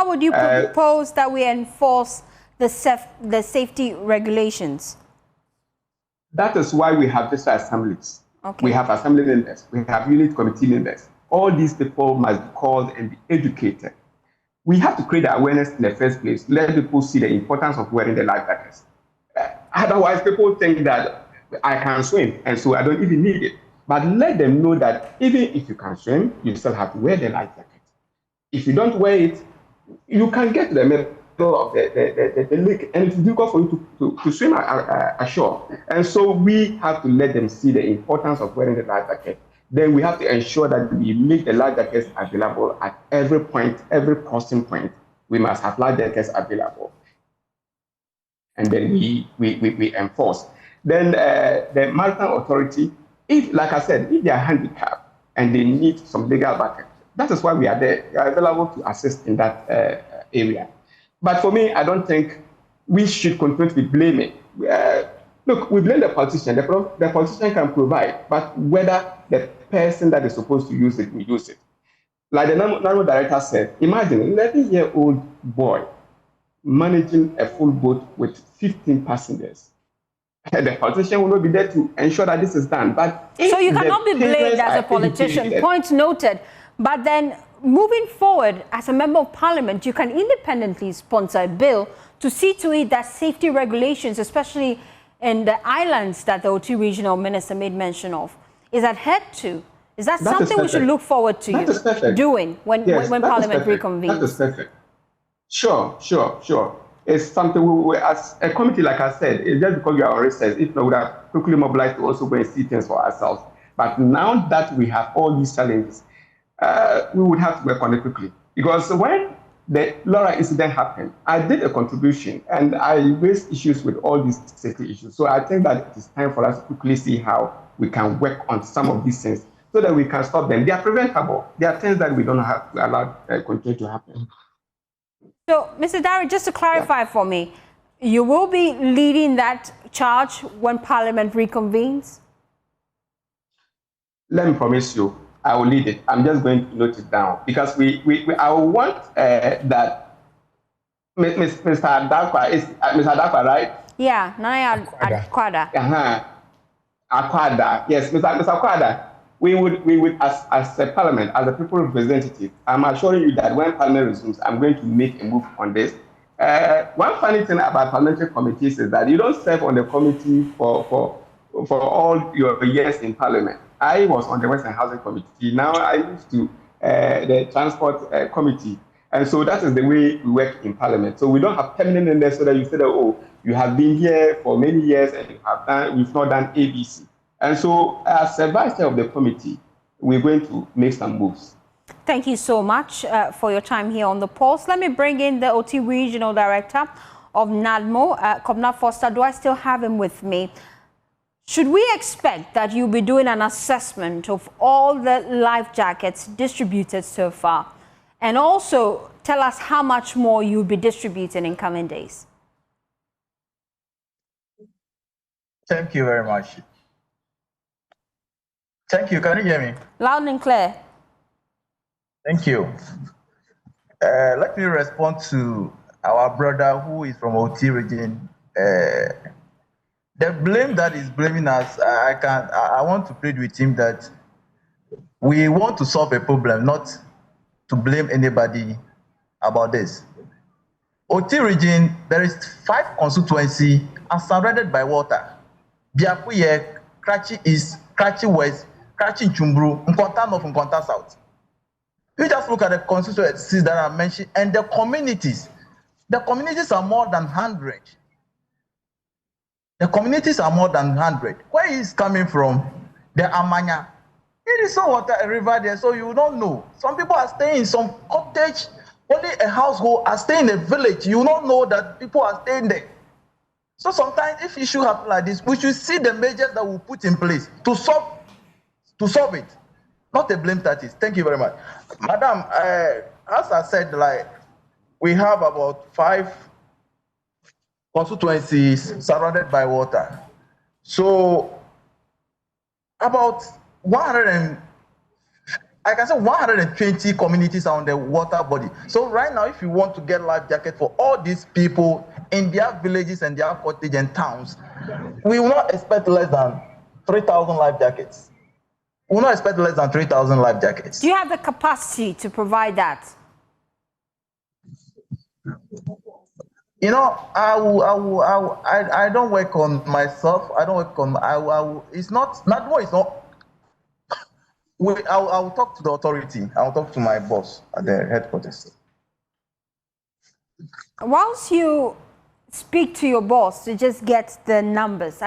would you propose that we enforce the safety regulations? That is why we have just assemblies. Okay. We have assembly members. We have unit committee members. All these people must be called and be educated. We have to create the awareness in the first place. Let people see the importance of wearing the life jackets. Otherwise, people think that I can swim, and so I don't even need it. But let them know that even if you can swim, you still have to wear the life jacket. If you don't wear it, you can get to the middle of the lake, and it's difficult for you to swim ashore. And so we have to let them see the importance of wearing the life jacket. Then we have to ensure that we make the life jackets available at every point, every crossing point. We must have life jackets available. And then we enforce. Then the Maritime Authority, if, like I said, if they are handicapped and they need some legal backup, that is why we are there. We are available to assist in that area. But for me, I don't think we should continue to be blaming. Look, we blame the politician. The politician can provide, but whether the person that is supposed to use it will use it. Like the NADMO director said, imagine an 11-year-old boy managing a full boat with 15 passengers. The politician will not be there to ensure that this is done. But so you cannot be blamed as a politician. Point noted. But then moving forward, as a member of parliament, you can independently sponsor a bill to see to it that safety regulations, especially in the islands that the OT regional minister made mention of, is adhered to. Is that something we should look forward to doing when Parliament reconvenes? That is perfect. Sure. It's something we as a committee, like I said, it's just because we are on recess. If not, we would have quickly mobilized to also go and see things for ourselves. But now that we have all these challenges, we would have to work on it quickly. Because when the Laura incident happened, I did a contribution and I raised issues with all these safety issues. So I think that it is time for us to quickly see how we can work on some of these things so that we can stop them. They are preventable. They are things that we don't have to allow continue to happen. So, Mr. Darry, just to clarify for me, you will be leading that charge when Parliament reconvenes? Let me promise you, I will lead it. I'm just going to note it down because I want that Mr. Adakwa is Mr. Adakwa, right? Yeah, Naya Akwada. Akwada. Yes, Mr. Akwada. We would as a parliament, as a people representative, I'm assuring you that when parliament resumes, I'm going to make a move on this. One funny thing about parliamentary committees is that you don't serve on the committee for all your years in parliament. I was on the Western Housing Committee. Now I moved to the Transport Committee. And so that is the way we work in parliament. So we don't have permanent in there so that you say that, oh, you have been here for many years and we've not done ABC. And so, as a vice chair of the committee, we're going to make some moves. Thank you so much for your time here on the Pulse. Let me bring in the OT Regional Director of NADMO, Kobna Foster. Do I still have him with me? Should we expect that you'll be doing an assessment of all the life jackets distributed so far? And also, tell us how much more you'll be distributing in coming days. Thank you very much. Thank you. Can you hear me? Loud and clear. Thank you. Let me respond to our brother who is from OT region. The blame that is blaming us, I want to plead with him that we want to solve a problem, not to blame anybody about this. OT region, there is 5 constituencies are surrounded by water. Biapuye, Krachi East, Krachi West, Krachi Chumbru, Nkwanta North, Nkwanta South. You just look at the constituencies that are mentioned and the communities. The communities are more than 100. The communities are more than 100. Where is coming from? The Amanya. It is so water, a river there, so you don't know. Some people are staying in some cottage, only a household are staying in a village. You don't know that people are staying there. So sometimes if issue happen like this, we should see the measures that we put in place to solve it. Not a blame that is. Thank you very much. Madam, as I said, like we have about 5 constituencies surrounded by water. So about 120 communities are on the water body. So right now, if you want to get life jacket for all these people in their villages and their cottages and towns, we will not expect less than 3,000 life jackets. We will not expect less than 3,000 life jackets. Do you have the capacity to provide that? You know, I don't work on myself. I don't work on. It's not. NADMO is not. I will talk to the authority. I will talk to my boss at the headquarters. Whilst you speak to your boss to just get the numbers,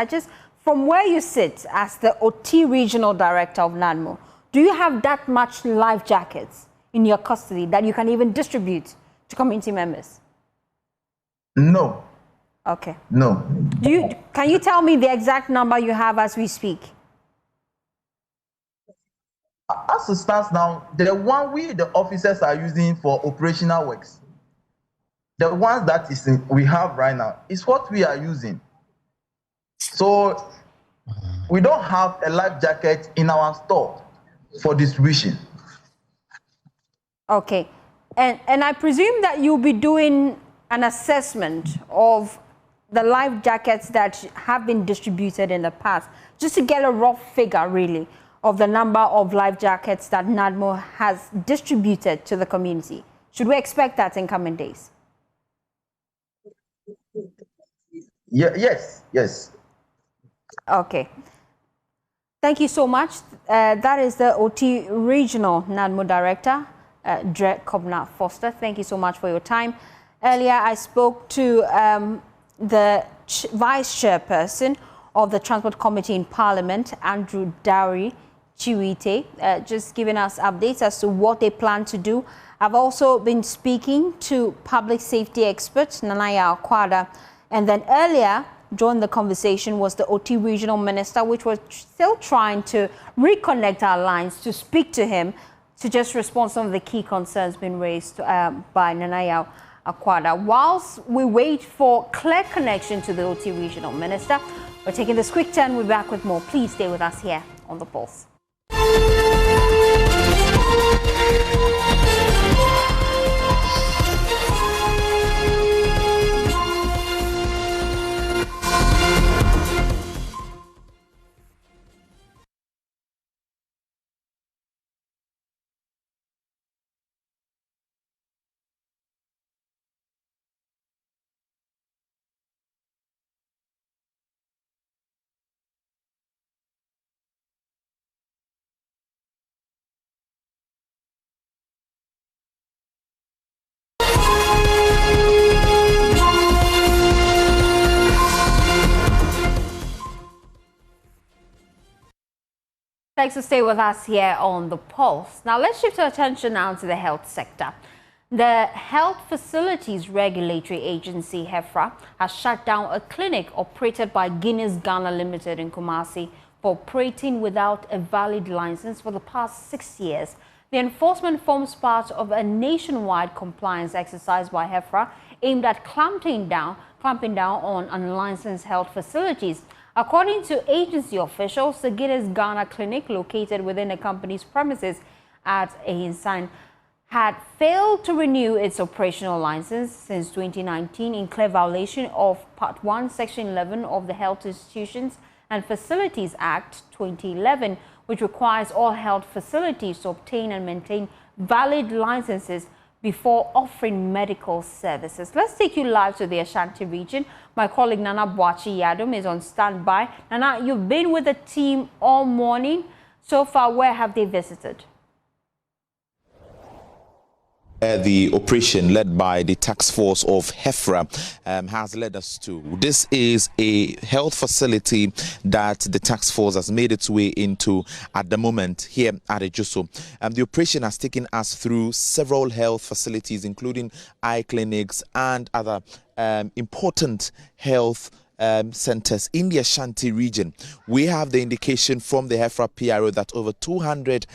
from where you sit as the OT Regional Director of NADMO, do you have that much life jackets in your custody that you can even distribute to community members? No. Okay. No. Can you tell me the exact number you have as we speak? As it stands now, the one the officers are using for operational works, the ones that we have right now is what we are using. So we don't have a life jacket in our store for distribution. Okay. And I presume that you'll be doing an assessment of the life jackets that have been distributed in the past, just to get a rough figure, really, of the number of life jackets that NADMO has distributed to the community. Should we expect that in coming days? Yeah, yes. Okay. Thank you so much. That is the OT Regional NADMO Director, Dre Kobna Foster. Thank you so much for your time. Earlier, I spoke to the Vice Chairperson of the Transport Committee in Parliament, Andrew Dowry Chiwite, just giving us updates as to what they plan to do. I've also been speaking to public safety expert Nanaya Akwada, and then earlier during the conversation was the OT Regional Minister, which was still trying to reconnect our lines to speak to him to just respond to some of the key concerns being raised by Nanaya Akwada. Whilst we wait for clear connection to the OT Regional Minister, we're taking this quick turn. We'll be back with more. Please stay with us here on The Pulse. Thanks for staying with us here on The Pulse. Now let's shift our attention now to the health sector. The Health Facilities Regulatory Agency, HEFRA, has shut down a clinic operated by Guinness Ghana Limited in Kumasi for operating without a valid license for the past 6 years. The enforcement forms part of a nationwide compliance exercise by HEFRA aimed at clamping down on unlicensed health facilities. According to agency officials, the Guinness Ghana clinic, located within the company's premises at Ahinsan, had failed to renew its operational license since 2019 in clear violation of Part 1, Section 11 of the Health Institutions and Facilities Act 2011, which requires all health facilities to obtain and maintain valid licenses before offering medical services. Let's take you live to the Ashanti region. My colleague Nana Boachi Yadom is on standby. Nana, you've been with the team all morning. So far, where have they visited? The operation led by the task force of HEFRA has led us to. This is a health facility that the task force has made its way into at the moment here at Ejuso. The operation has taken us through several health facilities, including eye clinics and other important health centers in the Ashanti region. We have the indication from the HEFRA PRO that over 200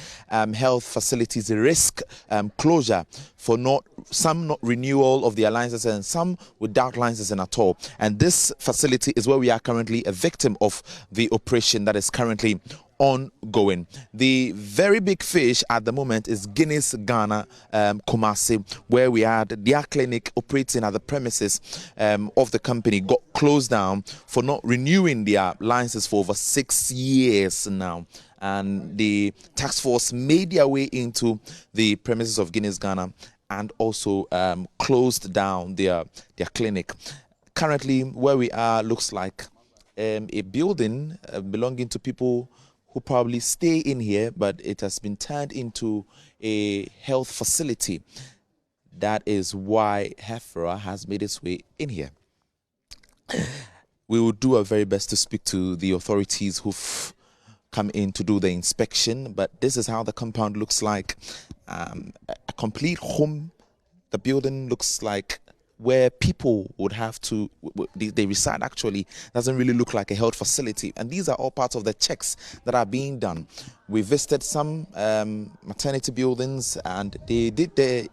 health facilities risk closure for some not renewal of their licenses and some without licensing at all. And this facility is where we are currently a victim of the operation that is currently ongoing. The very big fish at the moment is Guinness Ghana Kumasi, where we had their clinic operating at the premises of the company got closed down for not renewing their license for over 6 years now. And the task force made their way into the premises of Guinness Ghana and also closed down their clinic. Currently, where we are looks like a building belonging to people who probably stay in here, but it has been turned into a health facility. That is why HEFRA has made its way in here. We will do our very best to speak to the authorities who've come in to do the inspection, but this is how the compound looks like. A complete home. The building looks like where people would have to, they reside actually, doesn't really look like a health facility. And these are all parts of the checks that are being done. We visited some maternity buildings and they did the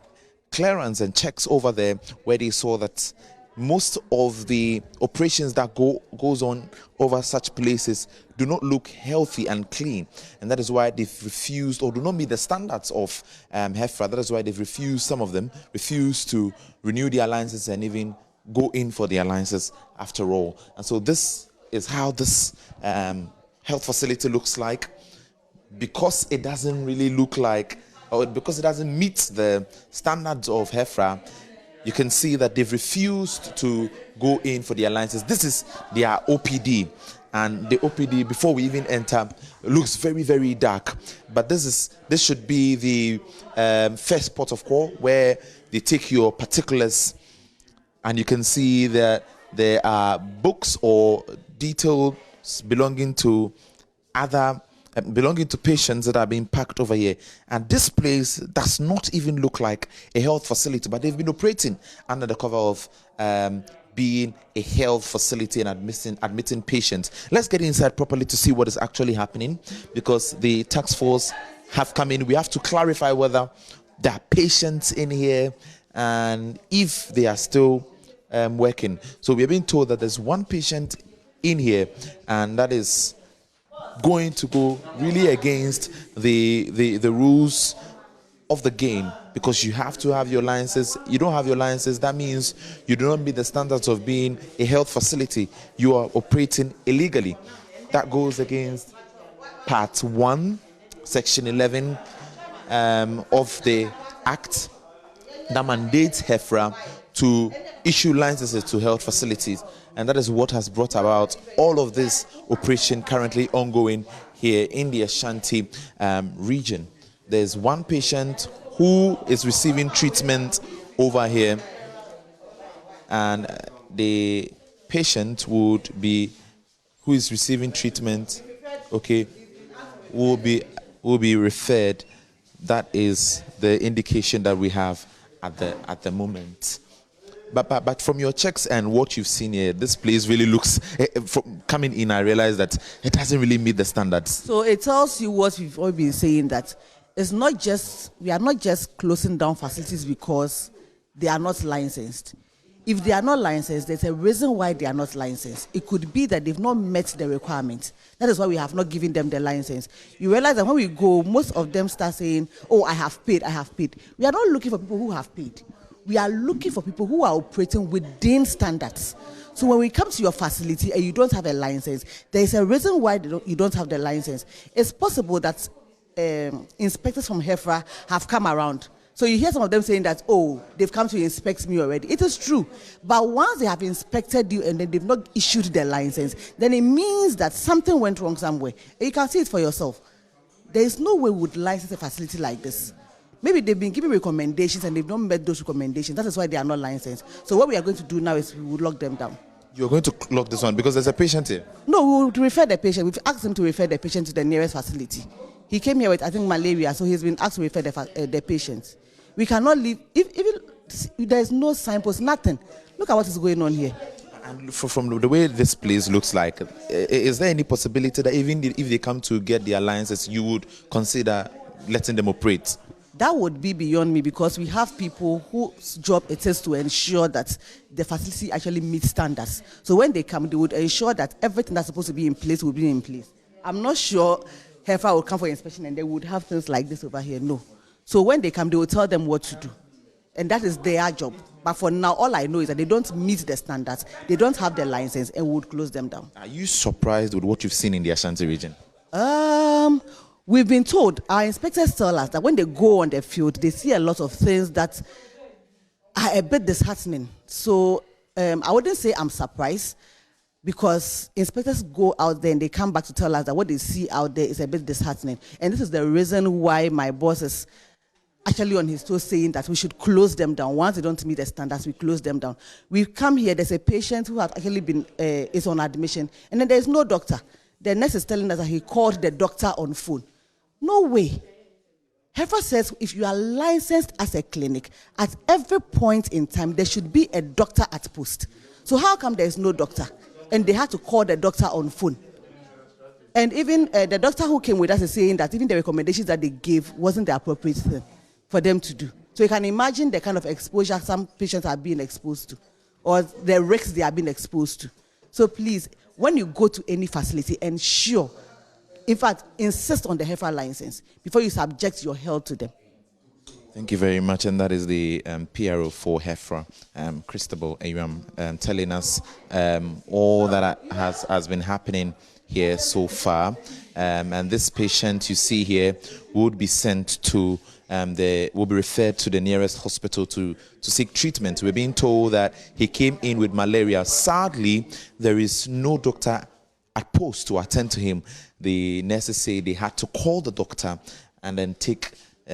clearance and checks over there where they saw that most of the operations that goes on over such places do not look healthy and clean, and that is why they've refused or do not meet the standards of HEFRA. That is why they've refused, some of them refused to renew their licenses and even go in for their licenses after all. And so this is how this health facility looks like. Because it doesn't really look like, or because it doesn't meet the standards of HEFRA, you can see that they've refused to go in for their licenses. This is their OPD. and the OPD, before we even enter, looks very, very dark. But this should be the first port of call where they take your particulars, and you can see that there are books or details belonging to patients that are being packed over here. And this place does not even look like a health facility, but they've been operating under the cover of being a health facility and admitting patients. Let's get inside properly to see what is actually happening, because the task force have come in. We have to clarify whether there are patients in here and if they are still working. So we are being told that there's one patient in here, and that is going to go really against the rules of the game, because you have to have your licenses. You don't have your licenses, that means you do not meet the standards of being a health facility. You are operating illegally. That goes against part 1, section 11 of the act that mandates HEFRA to issue licenses to health facilities, and that is what has brought about all of this operation currently ongoing here in the Ashanti region. There's one patient who is receiving treatment over here, and the patient who is receiving treatment, okay, will be referred. That is the indication that we have at the moment. But from your checks and what you've seen here, this place really looks, from coming in, I realized that it doesn't really meet the standards. So it tells you what we've all been saying, that we are not just closing down facilities because they are not licensed. If they are not licensed, there's a reason why they are not licensed. It could be that they've not met the requirements. That is why we have not given them the license. You realize that when we go, most of them start saying, oh, I have paid. We are not looking for people who have paid. We are looking for people who are operating within standards. So when we come to your facility and you don't have a license, there is a reason why you don't have the license. It's possible that inspectors from HEFRA have come around. So you hear some of them saying that, oh, they've come to inspect me already. It is true. But once they have inspected you and then they've not issued the license, then it means that something went wrong somewhere. And you can see it for yourself. There is no way we would license a facility like this. Maybe they've been giving recommendations and they've not met those recommendations. That is why they are not licensed. So what we are going to do now is we will lock them down. You're going to lock this one because there's a patient here? No, we will refer the patient. We've asked him to refer the patient to the nearest facility. He came here with, I think, malaria, so he's been asked to refer the patient. We cannot leave, even there's no signpost, nothing. Look at what is going on here. And from the way this place looks like, is there any possibility that even if they come to get their licenses, you would consider letting them operate? That would be beyond me, because we have people whose job it is to ensure that the facility actually meets standards. So when they come, they would ensure that everything that's supposed to be in place will be in place. I'm not sure HEFRA will come for inspection and they would have things like this over here. No. So when they come, they will tell them what to do. And that is their job. But for now, all I know is that they don't meet the standards. They don't have the license, and we would close them down. Are you surprised with what you've seen in the Ashanti region? We've been told, our inspectors tell us that when they go on the field, they see a lot of things that are a bit disheartening. So I wouldn't say I'm surprised, because inspectors go out there and they come back to tell us that what they see out there is a bit disheartening. And this is the reason why my boss is actually on his toes saying that we should close them down. Once they don't meet the standards, we close them down. We've come here, there's a patient who has actually been, is on admission, and then there's no doctor. The nurse is telling us that he called the doctor on phone. No way. HEFRA says if you are licensed as a clinic, at every point in time, there should be a doctor at post. So how come there is no doctor? And they had to call the doctor on phone. And even the doctor who came with us is saying that even the recommendations that they gave wasn't the appropriate thing for them to do. So you can imagine the kind of exposure some patients are being exposed to, or the risks they are being exposed to. So please, when you go to any facility, ensure, in fact, insist on the HEFRA license before you subject your health to them. Thank you very much. And that is the PRO for HEFRA, Christabel Ayram, telling us all that has been happening here so far. And this patient you see here would be sent to, will be referred to the nearest hospital to seek treatment. We're being told that he came in with malaria. Sadly, there is no doctor at post to attend to him. The nurses say they had to call the doctor and then take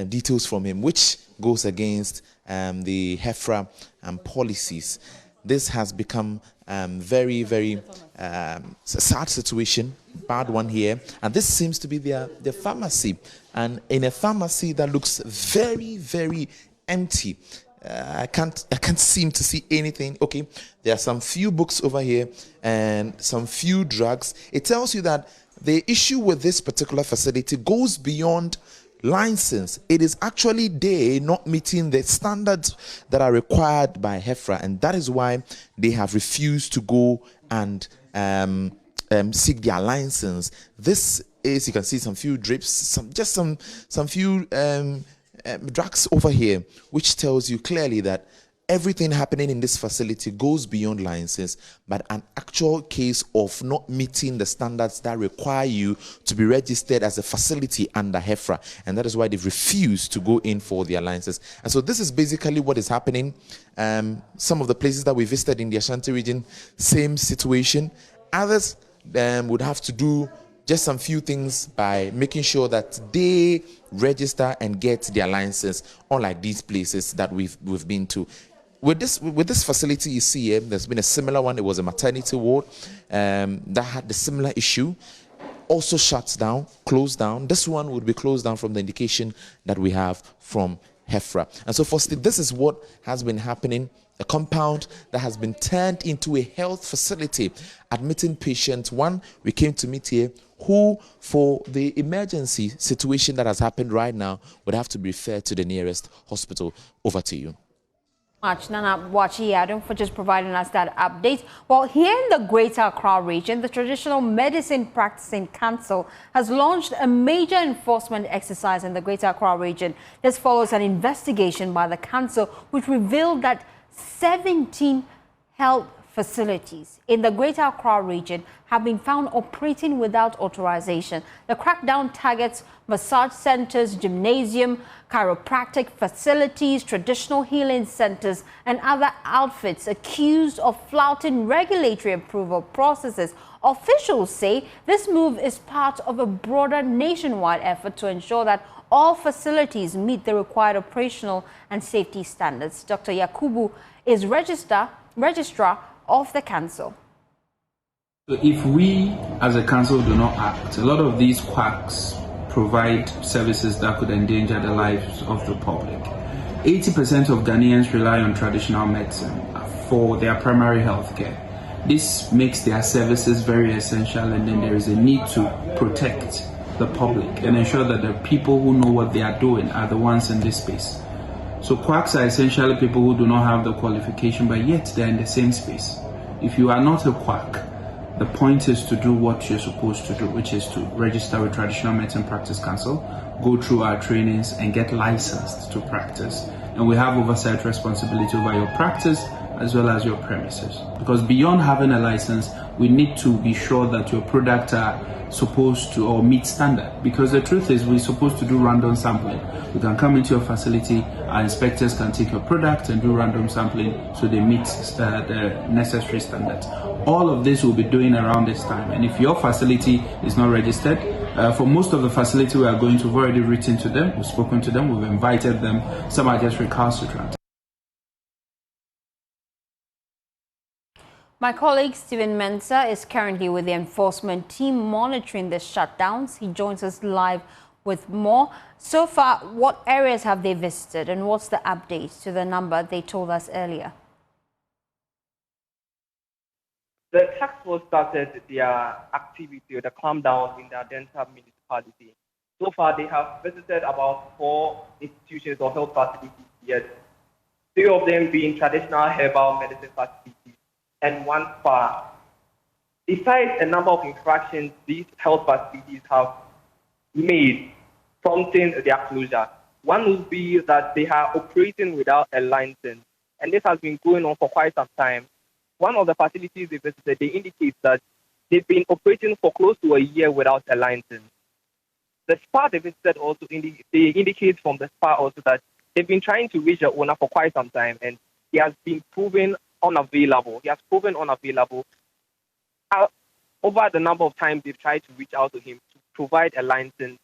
details from him, which goes against the HEFRA policies. This has become very, very sad situation, bad one here. And this seems to be their pharmacy. And in a pharmacy that looks very, very empty. I can't seem to see anything. Okay, there are some few books over here and some few drugs. It tells you that the issue with this particular facility goes beyond license. It is actually they not meeting the standards that are required by HEFRA, and that is why they have refused to go and seek their license. This is, you can see some few drips, some few drugs over here, which tells you clearly that everything happening in this facility goes beyond license, but an actual case of not meeting the standards that require you to be registered as a facility under HEFRA, and that is why they've refused to go in for their licenses. And so this is basically what is happening. Some of the places that we visited in the Ashanti region, same situation. Others would have to do just some few things by making sure that they register and get their license, unlike these places that we've been to. With this facility you see here, there's been a similar one. It was a maternity ward that had the similar issue. Also shuts down, closed down. This one would be closed down from the indication that we have from HEFRA. And so firstly, this is what has been happening. A compound that has been turned into a health facility, admitting patients. One we came to meet here who, for the emergency situation that has happened right now, would have to be referred to the nearest hospital. Over to you. Much Nana Wachi Adam for just providing us that update. Well, here in the Greater Accra region, the Traditional Medicine Practicing Council has launched a major enforcement exercise in the Greater Accra region. This follows an investigation by the council which revealed that 17 health facilities in the Greater Accra region have been found operating without authorization. The crackdown targets massage centers, gymnasium, chiropractic facilities, traditional healing centers, and other outfits accused of flouting regulatory approval processes. Officials say this move is part of a broader nationwide effort to ensure that all facilities meet the required operational and safety standards. Dr. Yakubu is registrar of the council. So if we as a council do not act, a lot of these quacks provide services that could endanger the lives of the public. 80% of Ghanaians rely on traditional medicine for their primary health care. This makes their services very essential, and then there is a need to protect the public and ensure that the people who know what they are doing are the ones in this space. So quacks are essentially people who do not have the qualification, but yet they're in the same space. If you are not a quack, the point is to do what you're supposed to do, which is to register with Traditional Medicine Practice Council, go through our trainings and get licensed to practice. And we have oversight responsibility over your practice as well as your premises. Because beyond having a license, we need to be sure that your product are supposed to or meet standard, because the truth is we're supposed to do random sampling. We can come into your facility, our inspectors can take your product and do random sampling so they meet the necessary standards. All of this we'll be doing around this time, and if your facility is not registered, for most of the facility we are going to, we've already written to them, we've spoken to them, we've invited them, some are just recalcitrant. My colleague Stephen Mensah is currently with the enforcement team monitoring the shutdowns. He joins us live with more. So far, what areas have they visited and what's the update to the number they told us earlier? The task force started their activity or the clampdown in the Delta municipality. So far, they have visited about 4 institutions or health facilities here, 3 of them being traditional herbal medicine facilities and 1 spa. Besides a number of infractions these health facilities have made prompting their closure, one would be that they are operating without a license, and this has been going on for quite some time. One of the facilities they visited, they indicate that they've been operating for close to a year without a license. The spa they visited also they indicate from the spa also that they've been trying to reach the owner for quite some time, and he has been proven unavailable. He has proven unavailable. over the number of times they've tried to reach out to him to provide a license,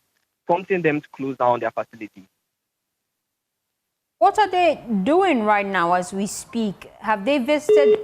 prompting them to close down their facility. What are they doing right now as we speak? Have they visited?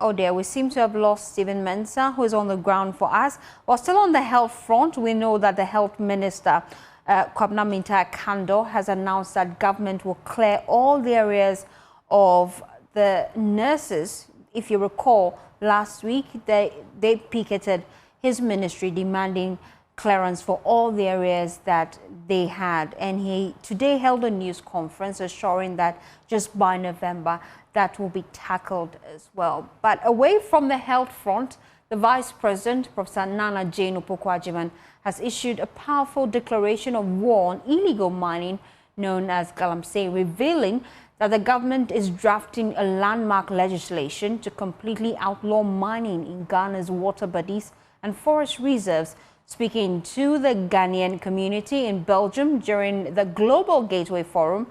Oh dear, we seem to have lost Stephen Mensah, who is on the ground for us. Well, still on the health front, we know that the health minister, Kwabena Minta Kando, has announced that government will clear all the areas of the nurses. If you recall, last week they picketed his ministry demanding clearance for all the areas that they had. And he today held a news conference assuring that just by November, that will be tackled as well. But away from the health front, the Vice President, Professor Nana Jane Opoku-Agyeman, has issued a powerful declaration of war on illegal mining known as Galamsey, revealing that the government is drafting a landmark legislation to completely outlaw mining in Ghana's water bodies and forest reserves. Speaking to the Ghanaian community in Belgium during the Global Gateway Forum,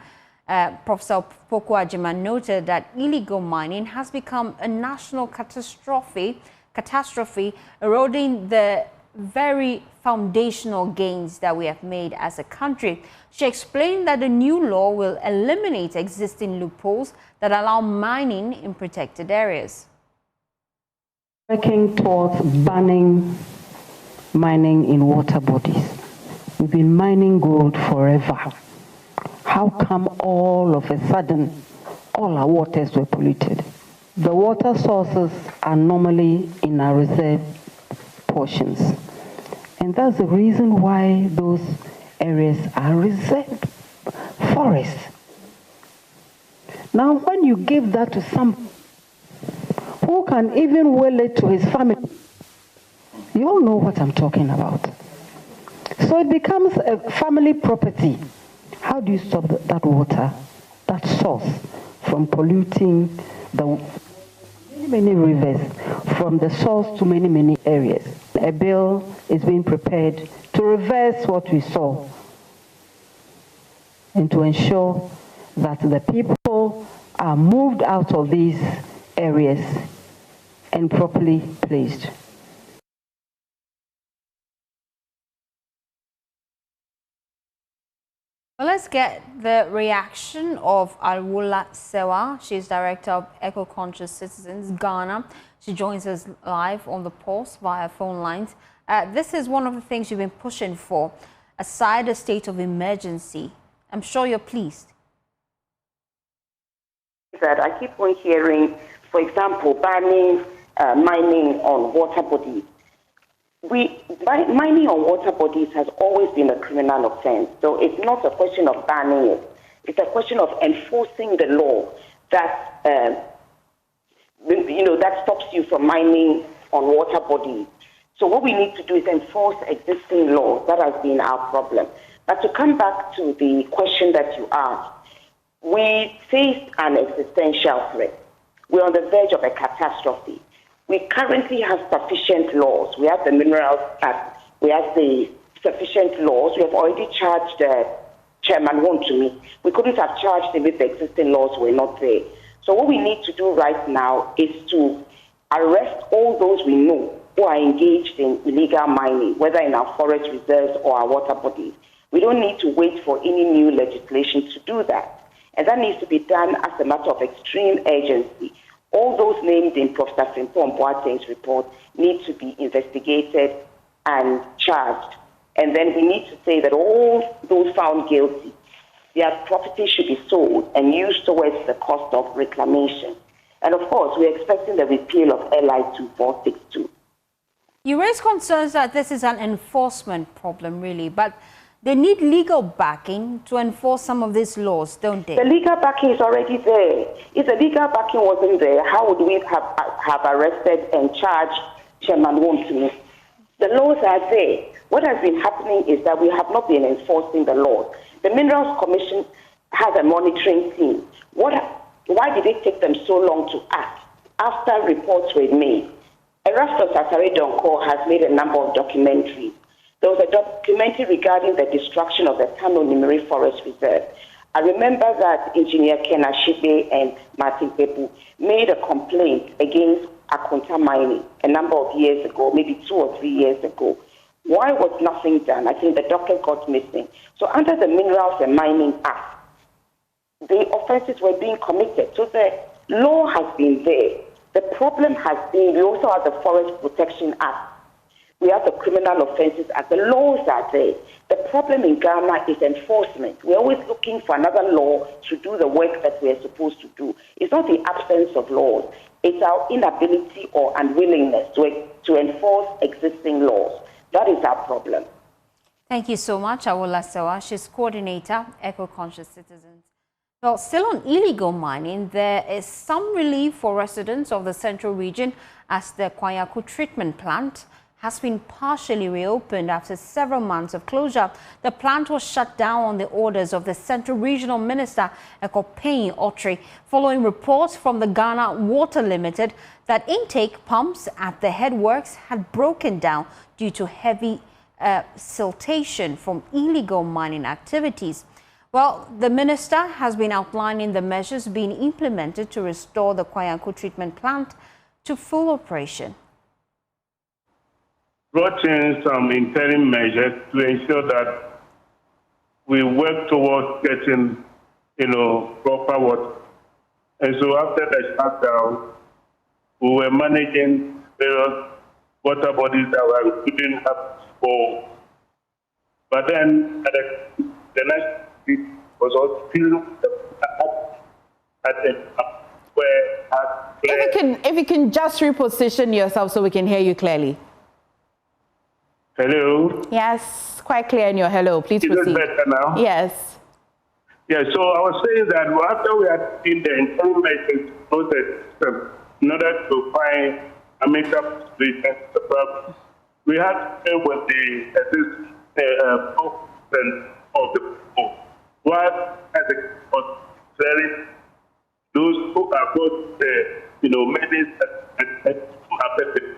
Professor Opoku-Agyeman noted that illegal mining has become a national catastrophe, eroding the very foundational gains that we have made as a country. She explained that the new law will eliminate existing loopholes that allow mining in protected areas. Working towards banning mining in water bodies. We've been mining gold forever. How come all of a sudden all our waters were polluted? The water sources are normally in our reserve portions. And that's the reason why those areas are reserved forests. Now, when you give that to some who can even will it to his family, you all know what I'm talking about. So it becomes a family property. How do you stop that water, that source, from polluting the many rivers, from the source to many areas? A bill is being prepared to reverse what we saw and to ensure that the people are moved out of these areas and properly placed. Well, let's get the reaction of Alwola Sewa. She's Director of Eco-Conscious Citizens, Ghana. She joins us live on the pulse via phone lines. This is one of the things you've been pushing for, aside a state of emergency. I'm sure you're pleased. That I keep on hearing, for example, banning mining on water bodies. Mining on water bodies has always been a criminal offense, so it's not a question of banning it. It's a question of enforcing the law that that stops you from mining on water bodies. So what we need to do is enforce existing laws. That has been our problem. But to come back to the question that you asked, we face an existential threat. We're on the verge of a catastrophe. We currently have sufficient laws. We have the Minerals Act. We have the sufficient laws. We have already charged Chairman Wontumi. We couldn't have charged him if the existing laws were not there. So what we need to do right now is to arrest all those we know who are engaged in illegal mining, whether in our forest reserves or our water bodies. We don't need to wait for any new legislation to do that. And that needs to be done as a matter of extreme urgency. All those named in Professor Frimpong Boateng's report need to be investigated and charged. And then we need to say that all those found guilty, their property should be sold and used towards the cost of reclamation. And of course, we're expecting the repeal of LI 2462. You raise concerns that this is an enforcement problem, really, but they need legal backing to enforce some of these laws, don't they? The legal backing is already there. If the legal backing wasn't there, how would we have arrested and charged Chairman Wontumi? The laws are there. What has been happening is that we have not been enforcing the laws. The Minerals Commission has a monitoring team. Why did it take them so long to act after reports were made? Erastus Asare-Donko has made a number of documentaries. There was a documentary regarding the destruction of the Kano Nimiri Forest Reserve. I remember that Engineer Ken Ashibe and Martin Pepu made a complaint against Akonta mining a number of years ago, maybe 2 or 3 years ago. Why was nothing done? I think the docket got missing. So under the Minerals and Mining Act, the offences were being committed. So the law has been there. The problem has been, we also have the Forest Protection Act. We have the Criminal Offences Act. The laws are there. The problem in Ghana is enforcement. We're always looking for another law to do the work that we're supposed to do. It's not the absence of laws. It's our inability or unwillingness to enforce existing laws. That is our problem. Thank you so much, Awola Sewa. She's coordinator, Eco-Conscious Citizens. Well, still on illegal mining, there is some relief for residents of the central region as the Kwayaku treatment plant has been partially reopened after several months of closure. The plant was shut down on the orders of the Central Regional Minister, Ekopein Otri, following reports from the Ghana Water Limited that intake pumps at the headworks had broken down due to heavy siltation from illegal mining activities. Well, the minister has been outlining the measures being implemented to restore the Kwayaku treatment plant to full operation. Brought in some interim measures to ensure that we work towards getting, proper water. And so after the shutdown, we were managing various water bodies that we didn't have before. But then the next week was also still if you can just reposition yourself so we can hear you clearly. Hello? Yes, quite clear in your hello. Please proceed. Is it better now? Yes. Yeah, so I was saying that after we had seen the internal measures process in order to find a makeup solution to the problem, we had to deal with the process of the people. What as a was clearing those who are both measures that affected.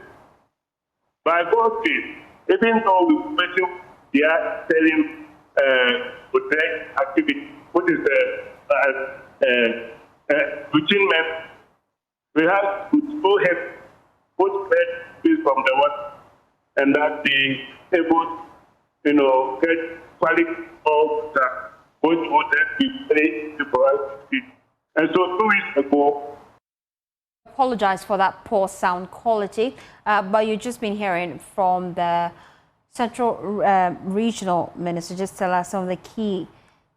By God's grace, even though we mentioned they are selling protect activity, which is routine method, we have to go ahead, put space from the water, and that be able to get quality of water, which would then be very for us to see. And so 2 weeks ago, Apologize for that poor sound quality, but you've just been hearing from the Central Regional Minister. Just tell us some of the key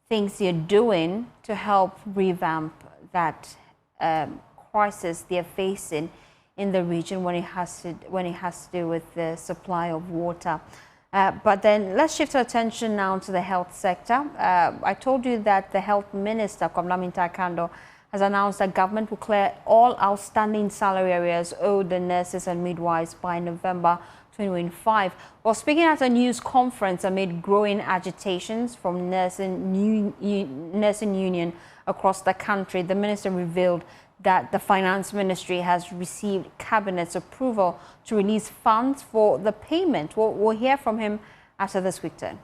things you're doing to help revamp that crisis they're facing in the region when it has to do with the supply of water. But then let's shift our attention now to the health sector. I told you that the Health Minister, Kwamnaminta Kando, has announced that government will clear all outstanding salary arrears owed the nurses and midwives by November 2025. While speaking at a news conference amid growing agitations from nursing union across the country, the minister revealed that the Finance Ministry has received Cabinet's approval to release funds for the payment. We'll hear from him after this quick turn.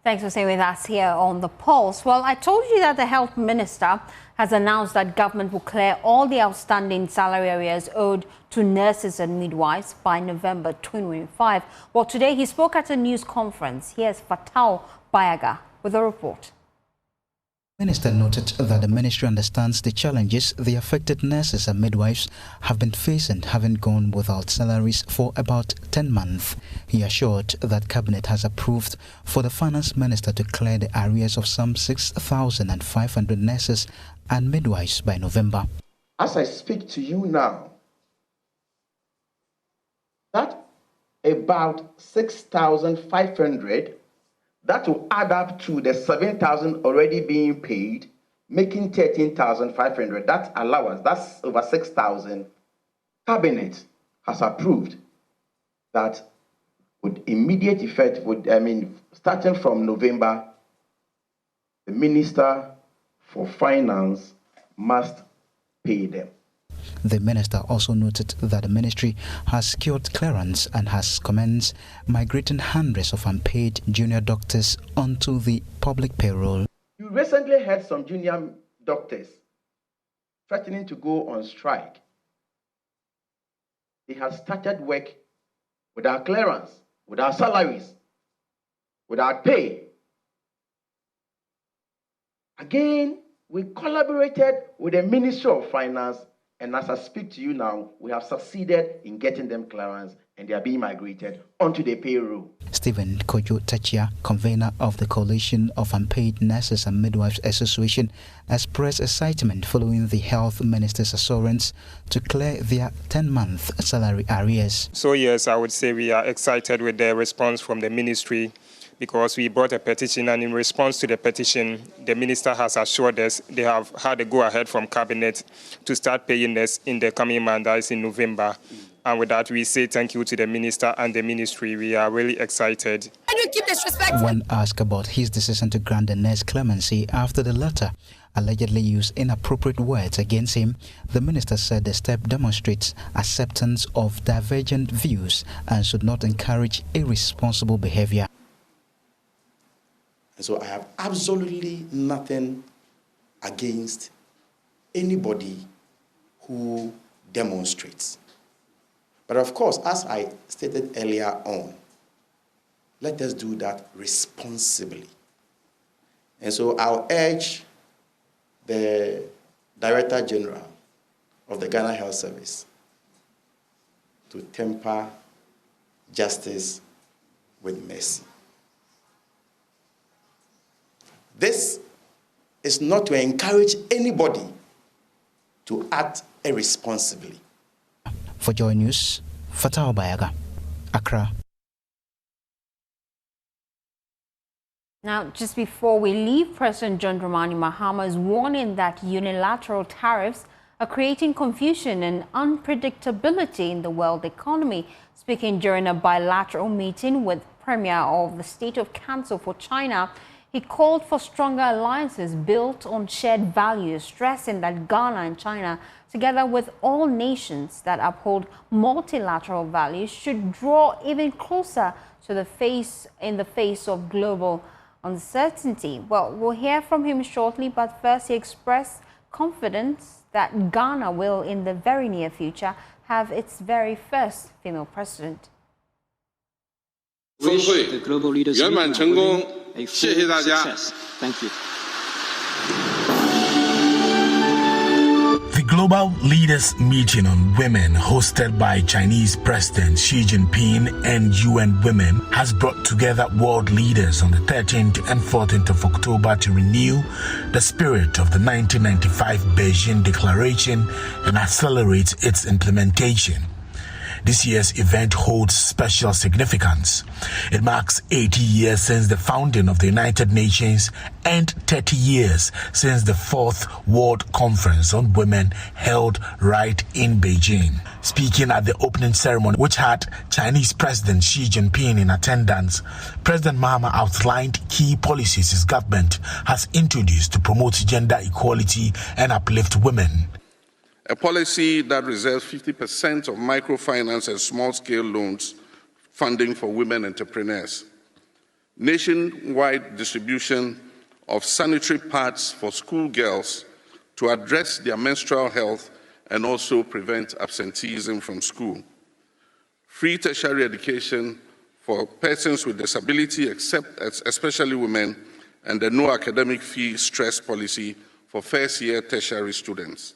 Thanks for staying with us here on The Pulse. Well, I told you that the Health Minister has announced that government will clear all the outstanding salary arrears owed to nurses and midwives by November 2025. Well, today he spoke at a news conference. Here's Fatau Bayaga with a report. The Minister noted that the ministry understands the challenges the affected nurses and midwives have been facing, having gone without salaries for about 10 months. He assured that Cabinet has approved for the Finance Minister to clear the arrears of some 6,500 nurses and midwives by November. As I speak to you now, that about 6,500 that will add up to the 7,000 already being paid, making 13,500. That allowance, that's over 6,000. Cabinet has approved that with immediate effect, starting from November, the Minister for Finance must pay them. The minister also noted that the ministry has secured clearance and has commenced migrating hundreds of unpaid junior doctors onto the public payroll. You recently had some junior doctors threatening to go on strike. They have started work without clearance, without salaries, without pay. Again, we collaborated with the Ministry of Finance, and as I speak to you now, we have succeeded in getting them clearance, and they are being migrated onto the payroll. Stephen Kojo Tachia, convener of the Coalition of Unpaid Nurses and Midwives Association, expressed excitement following the health minister's assurance to clear their 10-month salary arrears. So yes, I would say we are excited with the response from the ministry, because we brought a petition, and in response to the petition, the minister has assured us they have had a go-ahead from Cabinet to start paying us in the coming month, that is in November. And with that, we say thank you to the minister and the ministry. We are really excited. When asked about his decision to grant the nurse clemency after the latter allegedly used inappropriate words against him, the minister said the step demonstrates acceptance of divergent views and should not encourage irresponsible behavior. So I have absolutely nothing against anybody who demonstrates. But of course, as I stated earlier on, let us do that responsibly. And so I'll urge the Director General of the Ghana Health Service to temper justice with mercy. This is not to encourage anybody to act irresponsibly. For Joy News, Fatah Bayaga, Accra. Now, just before we leave, President John Dramani Mahama is warning that unilateral tariffs are creating confusion and unpredictability in the world economy. Speaking during a bilateral meeting with Premier of the State of Council for China, he called for stronger alliances built on shared values, stressing that Ghana and China, together with all nations that uphold multilateral values, should draw even closer to the face of global uncertainty. Well, we'll hear from him shortly, but first he expressed confidence that Ghana will, in the very near future, have its very first female president. Wish the global leaders a full success. Thank you. The Global Leaders Meeting on Women, hosted by Chinese President Xi Jinping and UN Women, has brought together world leaders on the 13th and 14th of October to renew the spirit of the 1995 Beijing Declaration and accelerate its implementation. This year's event holds special significance. It marks 80 years since the founding of the United Nations and 30 years since the 4th World Conference on Women held right in Beijing. Speaking at the opening ceremony, which had Chinese President Xi Jinping in attendance, President Mahama outlined key policies his government has introduced to promote gender equality and uplift women. A policy that reserves 50% of microfinance and small-scale loans funding for women entrepreneurs. Nationwide distribution of sanitary pads for schoolgirls to address their menstrual health and also prevent absenteeism from school. Free tertiary education for persons with disability, especially women, and the no academic fee stress policy for first-year tertiary students.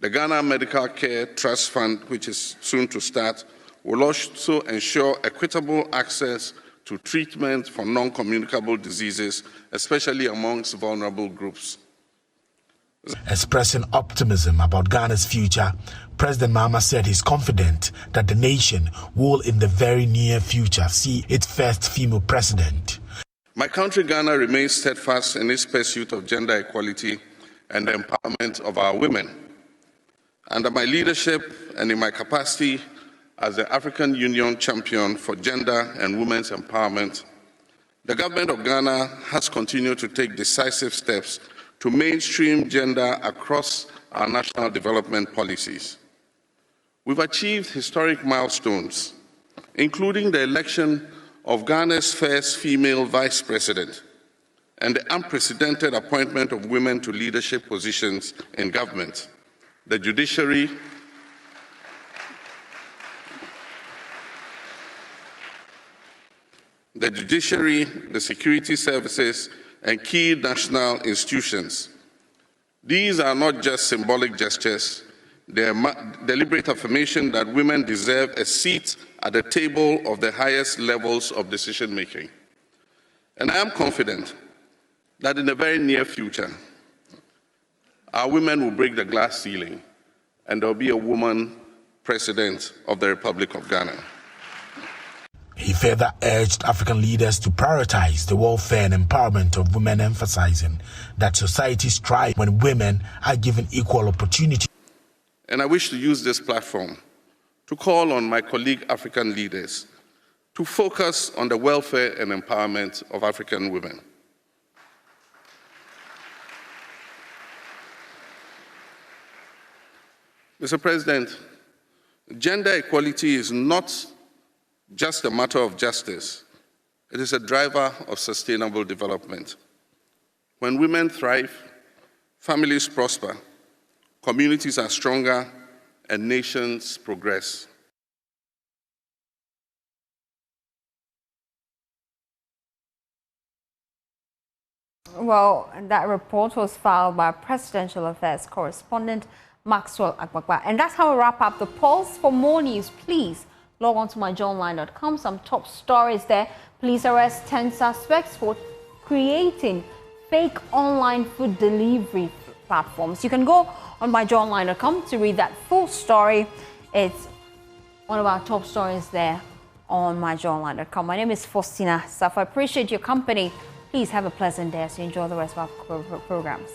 The Ghana Medical Care Trust Fund, which is soon to start, will also ensure equitable access to treatment for non-communicable diseases, especially amongst vulnerable groups. Expressing optimism about Ghana's future, President Mahama said he's confident that the nation will in the very near future see its first female president. My country, Ghana, remains steadfast in its pursuit of gender equality and the empowerment of our women. Under my leadership and in my capacity as the African Union champion for gender and women's empowerment, the government of Ghana has continued to take decisive steps to mainstream gender across our national development policies. We've achieved historic milestones, including the election of Ghana's first female vice president and the unprecedented appointment of women to leadership positions in government, the judiciary, the security services, and key national institutions. These are not just symbolic gestures, they are deliberate affirmation that women deserve a seat at the table of the highest levels of decision-making. And I am confident that in the very near future, our women will break the glass ceiling and there will be a woman president of the Republic of Ghana. He further urged African leaders to prioritize the welfare and empowerment of women, emphasizing that societies thrive when women are given equal opportunity. And I wish to use this platform to call on my colleague African leaders to focus on the welfare and empowerment of African women. Mr. President, gender equality is not just a matter of justice. It is a driver of sustainable development. When women thrive, families prosper, communities are stronger, and nations progress. Well, that report was filed by Presidential Affairs correspondent Maxwell Akpakpa. And that's how we wrap up the Pulse. For more news, please log on to myjournline.com. Some top stories there. Police arrest 10 suspects for creating fake online food delivery platforms. You can go on myjournline.com to read that full story. It's one of our top stories there on myjournline.com. My name is Faustina Safo. I appreciate your company. Please have a pleasant day as you enjoy the rest of our programs.